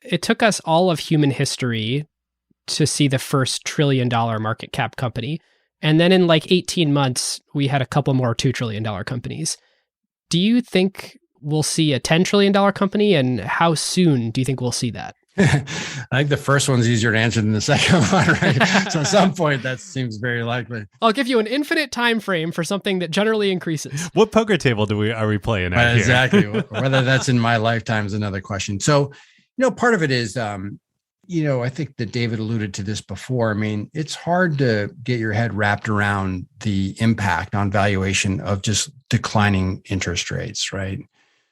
It took us all of human history to see the first $1 trillion market cap company. And then in like 18 months, we had a couple more $2 trillion companies. Do you think we'll see a $10 trillion company? And how soon do you think we'll see that? I think the first one's easier to answer than the second one, right? So at some point, that seems very likely. I'll give you an infinite time frame for something that generally increases. What poker table are we playing at here? Exactly. Whether that's in my lifetime is another question. So, part of it is, I think that David alluded to this before. I mean, it's hard to get your head wrapped around the impact on valuation of just declining interest rates, right?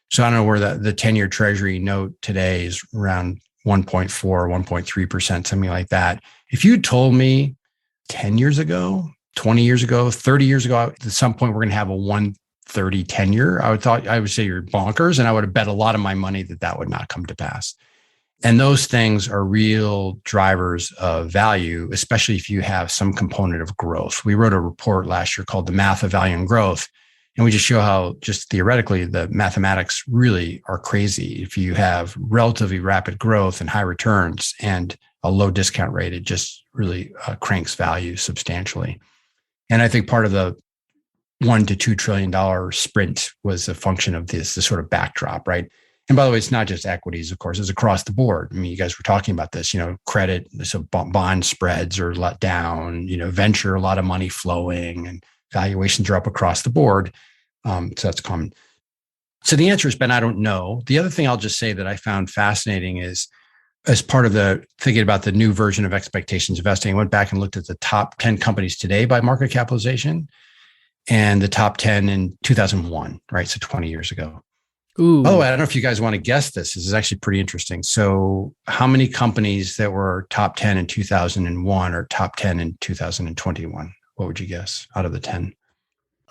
So I don't know where the 10-year Treasury note today is around 1.4, 1.3%, something like that. If you told me 10 years ago, 20 years ago, 30 years ago, at some point we're going to have a 130 10-year, I would say you're bonkers. And I would have bet a lot of my money that would not come to pass. And those things are real drivers of value, especially if you have some component of growth. We wrote a report last year called The Math of Value and Growth. And we just show how just theoretically the mathematics really are crazy. If you have relatively rapid growth and high returns and a low discount rate, it just really cranks value substantially. And I think part of the $1 to $2 trillion sprint was a function of this sort of backdrop, right? And by the way, it's not just equities, of course, it's across the board. I mean, you guys were talking about this, credit, so bond spreads are let down, venture, a lot of money flowing, and valuations are up across the board. So that's common. So the answer is, Ben, I don't know. The other thing I'll just say that I found fascinating is, as part of the thinking about the new version of expectations investing, I went back and looked at the top 10 companies today by market capitalization and the top 10 in 2001, right? So 20 years ago. Ooh. By the way, I don't know if you guys want to guess this. This is actually pretty interesting. So how many companies that were top 10 in 2001 are top 10 in 2021? What would you guess out of the 10?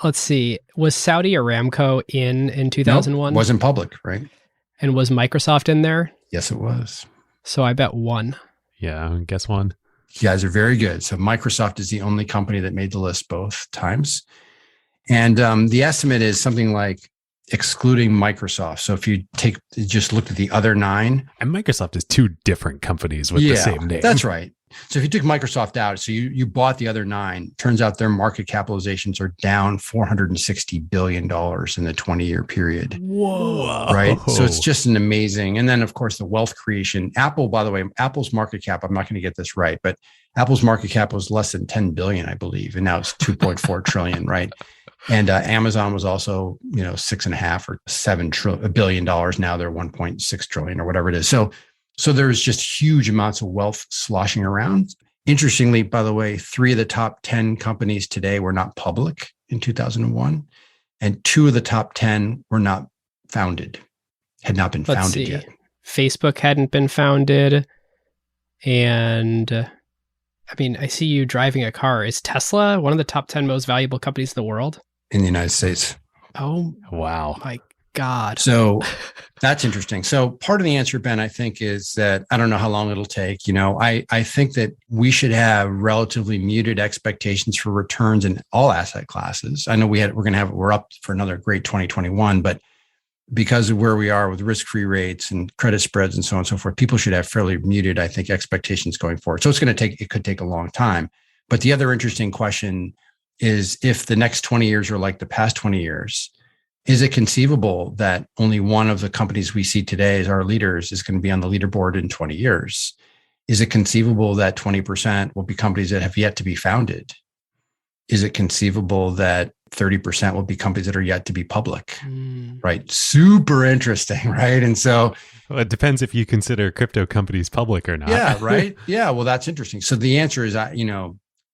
Let's see. Was Saudi Aramco in 2001? Nope, wasn't public, right? And was Microsoft in there? Yes, it was. So I bet one. Yeah, guess one. You guys are very good. So Microsoft is the only company that made the list both times. And the estimate is something like, excluding Microsoft. So if you just looked at the other 9. And Microsoft is 2 different companies with the same name. That's right. So if you took Microsoft out, so you bought the other 9, turns out their market capitalizations are down $460 billion in the 20-year period. Whoa. Right. So it's just an amazing. And then, of course, the wealth creation. Apple, by the way, Apple's market cap, I'm not going to get this right, but Apple's market cap was less than 10 billion, I believe. And now it's 2.4 trillion, right? And Amazon was also, $6.5 or $7 billion. Now they're 1.6 trillion or whatever it is. So there's just huge amounts of wealth sloshing around. Interestingly, by the way, 3 of the top 10 companies today were not public in 2001, and 2 of the top 10 were not founded, had not been founded yet. Facebook hadn't been founded, and I see you driving a car. Is Tesla one of the top 10 most valuable companies in the world? In the United States. Oh, wow. My God. So that's interesting. So part of the answer, Ben, I think, is that I don't know how long it'll take. I think that we should have relatively muted expectations for returns in all asset classes. I know we're up for another great 2021, but because of where we are with risk-free rates and credit spreads and so on and so forth, people should have fairly muted, I think, expectations going forward. So it could take a long time. But the other interesting question is, if the next 20 years are like the past 20 years, is it conceivable that only one of the companies we see today as our leaders is going to be on the leaderboard in 20 years? Is it conceivable that 20% will be companies that have yet to be founded? Is it conceivable that 30% will be companies that are yet to be public? Right? Super interesting, right? And so it depends if you consider crypto companies public or not. Yeah, right. Yeah, well, that's interesting. So the answer is,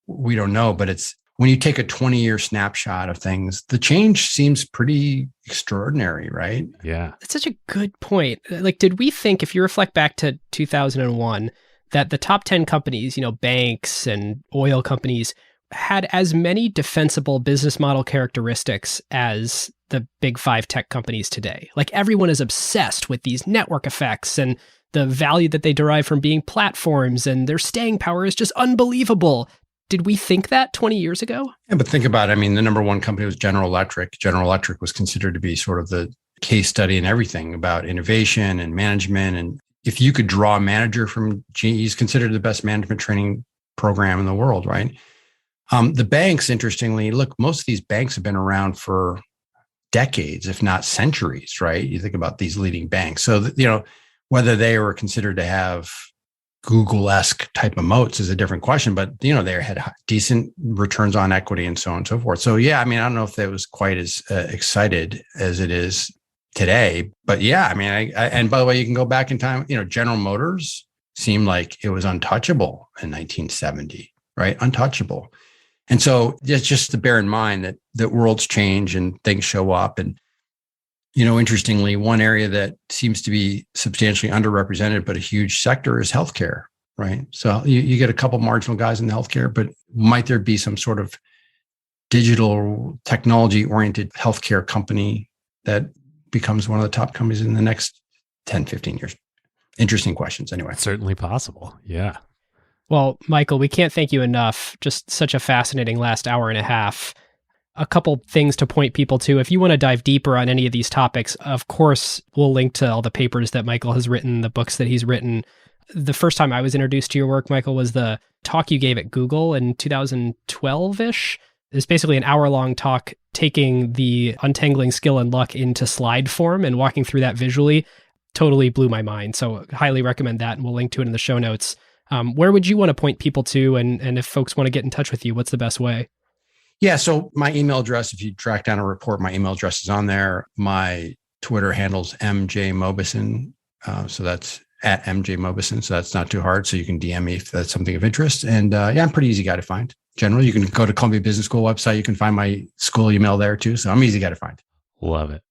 we don't know, but it's when you take a 20-year snapshot of things, the change seems pretty extraordinary, right? Yeah. That's such a good point. Like, did we think, if you reflect back to 2001, that the top 10 companies, banks and oil companies, had as many defensible business model characteristics as the big 5 tech companies today? Like, everyone is obsessed with these network effects and the value that they derive from being platforms, and their staying power is just unbelievable. Did we think that 20 years ago? Yeah, but think about it. The number one company was General Electric. General Electric was considered to be sort of the case study in everything about innovation and management. And if you could draw a manager from GE, he's considered the best management training program in the world, right? The banks, interestingly, look, most of these banks have been around for decades, if not centuries, right? You think about these leading banks. So, Whether they were considered to have Google-esque type of moats is a different question, but they had decent returns on equity and so on and so forth. So yeah, I mean, I don't know if that was quite as excited as it is today, but yeah, I mean, I and by the way, you can go back in time. General Motors seemed like it was untouchable in 1970, right? Untouchable. And so it's just to bear in mind that worlds change and things show up. And interestingly, one area that seems to be substantially underrepresented, but a huge sector is healthcare, right? So you get a couple marginal guys in the healthcare, but might there be some sort of digital technology-oriented healthcare company that becomes one of the top companies in the next 10, 15 years? Interesting questions anyway. Certainly possible. Yeah. Well, Michael, we can't thank you enough. Just such a fascinating last hour and a half. A couple things to point people to. If you want to dive deeper on any of these topics, of course, we'll link to all the papers that Michael has written, the books that he's written. The first time I was introduced to your work, Michael, was the talk you gave at Google in 2012-ish. It's basically an hour-long talk taking the untangling skill and luck into slide form and walking through that visually. Totally blew my mind. So highly recommend that, and we'll link to it in the show notes. Where would you want to point people to? And if folks want to get in touch with you, what's the best way? Yeah. So my email address, if you track down a report, my email address is on there. My Twitter handle's MJ Mauboussin. So that's at MJ Mauboussin. So that's not too hard. So you can DM me if that's something of interest. And yeah, I'm a pretty easy guy to find. Generally, you can go to Columbia Business School website. You can find my school email there too. So I'm an easy guy to find. Love it.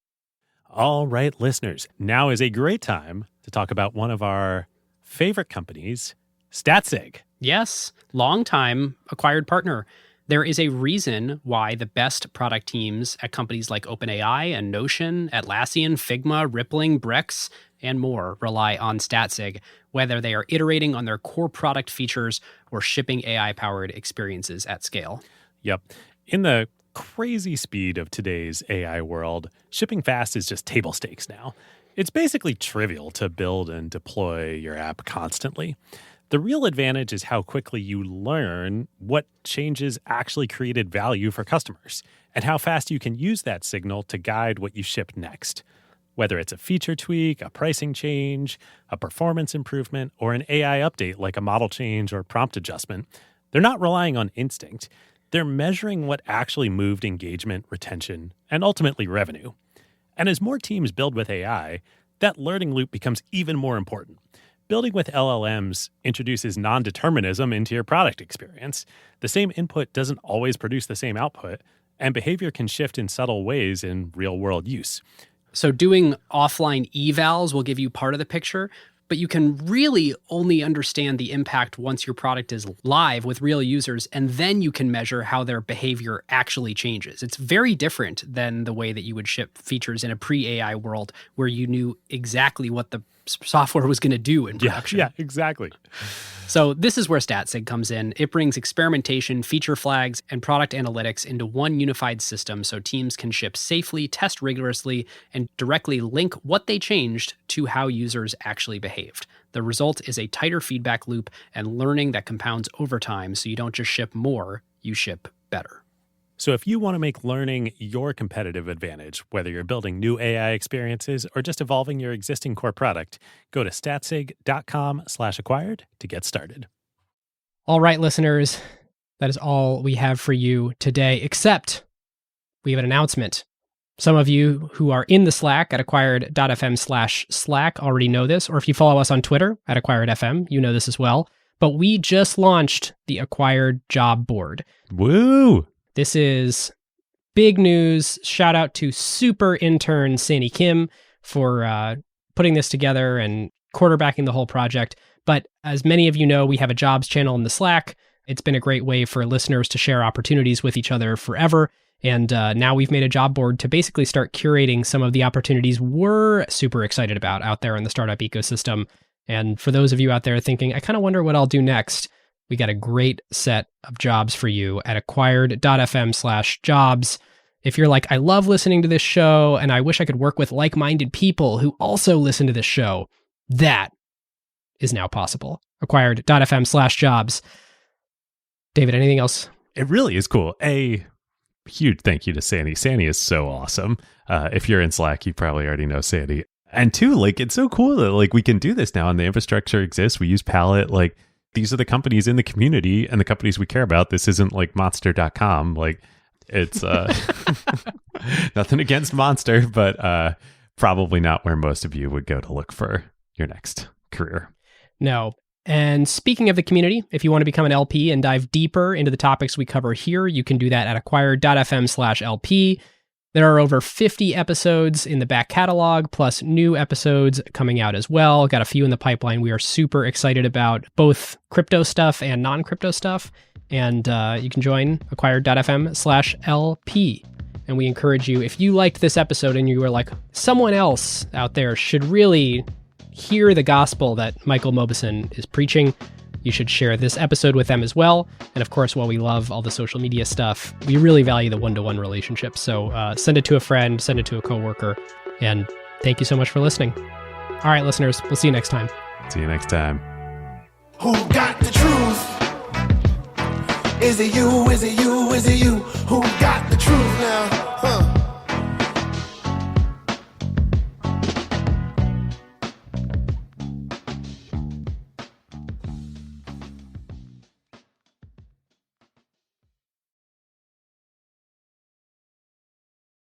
All right, listeners. Now is a great time to talk about one of our favorite companies, Statsig. Yes, long-time acquired partner. There is a reason why the best product teams at companies like OpenAI and Notion, Atlassian, Figma, Rippling, Brex, and more rely on Statsig, whether they are iterating on their core product features or shipping AI-powered experiences at scale. Yep. In the crazy speed of today's AI world, shipping fast is just table stakes now. It's basically trivial to build and deploy your app constantly. The real advantage is how quickly you learn what changes actually created value for customers and how fast you can use that signal to guide what you ship next. Whether it's a feature tweak, a pricing change, a performance improvement, or an AI update like a model change or prompt adjustment, they're not relying on instinct. They're measuring what actually moved engagement, retention, and ultimately revenue. And as more teams build with AI, that learning loop becomes even more important. Building with LLMs introduces non-determinism into your product experience. The same input doesn't always produce the same output, and behavior can shift in subtle ways in real-world use. So doing offline evals will give you part of the picture, but you can really only understand the impact once your product is live with real users, and then you can measure how their behavior actually changes. It's very different than the way that you would ship features in a pre-AI world where you knew exactly what the software was going to do in production. Yeah, exactly. So this is where Statsig comes in. It brings experimentation, feature flags, and product analytics into one unified system so teams can ship safely, test rigorously, and directly link what they changed to how users actually behaved. The result is a tighter feedback loop and learning that compounds over time, so you don't just ship more, you ship better. So if you want to make learning your competitive advantage, whether you're building new AI experiences or just evolving your existing core product, go to statsig.com/acquired to get started. All right, listeners, that is all we have for you today, except we have an announcement. Some of you who are in the Slack at acquired.fm/Slack already know this, or if you follow us on Twitter at acquiredfm, you know this as well. But we just launched the Acquired Job Board. Woo! This is big news. Shout out to super intern Sandy Kim for putting this together and quarterbacking the whole project. But as many of you know, we have a jobs channel in the Slack. It's been a great way for listeners to share opportunities with each other forever. And now we've made a job board to basically start curating some of the opportunities we're super excited about out there in the startup ecosystem. And for those of you out there thinking, I kind of wonder what I'll do next, we got a great set of jobs for you at acquired.fm/jobs. If you're like, I love listening to this show and I wish I could work with like-minded people who also listen to this show, that is now possible. Acquired.fm/jobs. David, anything else? It really is cool. A huge thank you to Sandy. Sandy is so awesome. If you're in Slack, you probably already know Sandy. And two, like, it's so cool that like we can do this now and the infrastructure exists. We use Palette. Like, these are the companies in the community and the companies we care about. This isn't like monster.com. Like, it's nothing against Monster, but probably not where most of you would go to look for your next career. No. And speaking of the community, if you want to become an LP and dive deeper into the topics we cover here, you can do that at acquired.fm/LP. There are over 50 episodes in the back catalog, plus new episodes coming out as well. Got a few in the pipeline we are super excited about, both crypto stuff and non-crypto stuff. And you can join acquired.fm/LP. And we encourage you, if you liked this episode and you were like, someone else out there should really hear the gospel that Michael Mauboussin is preaching, you should share this episode with them as well. And of course, while we love all the social media stuff, we really value the one-to-one relationship. So send it to a friend, send it to a coworker, and thank you so much for listening. All right, listeners, we'll see you next time. See you next time. Who got the truth? Is it you? Is it you? Is it you? Who got the truth now?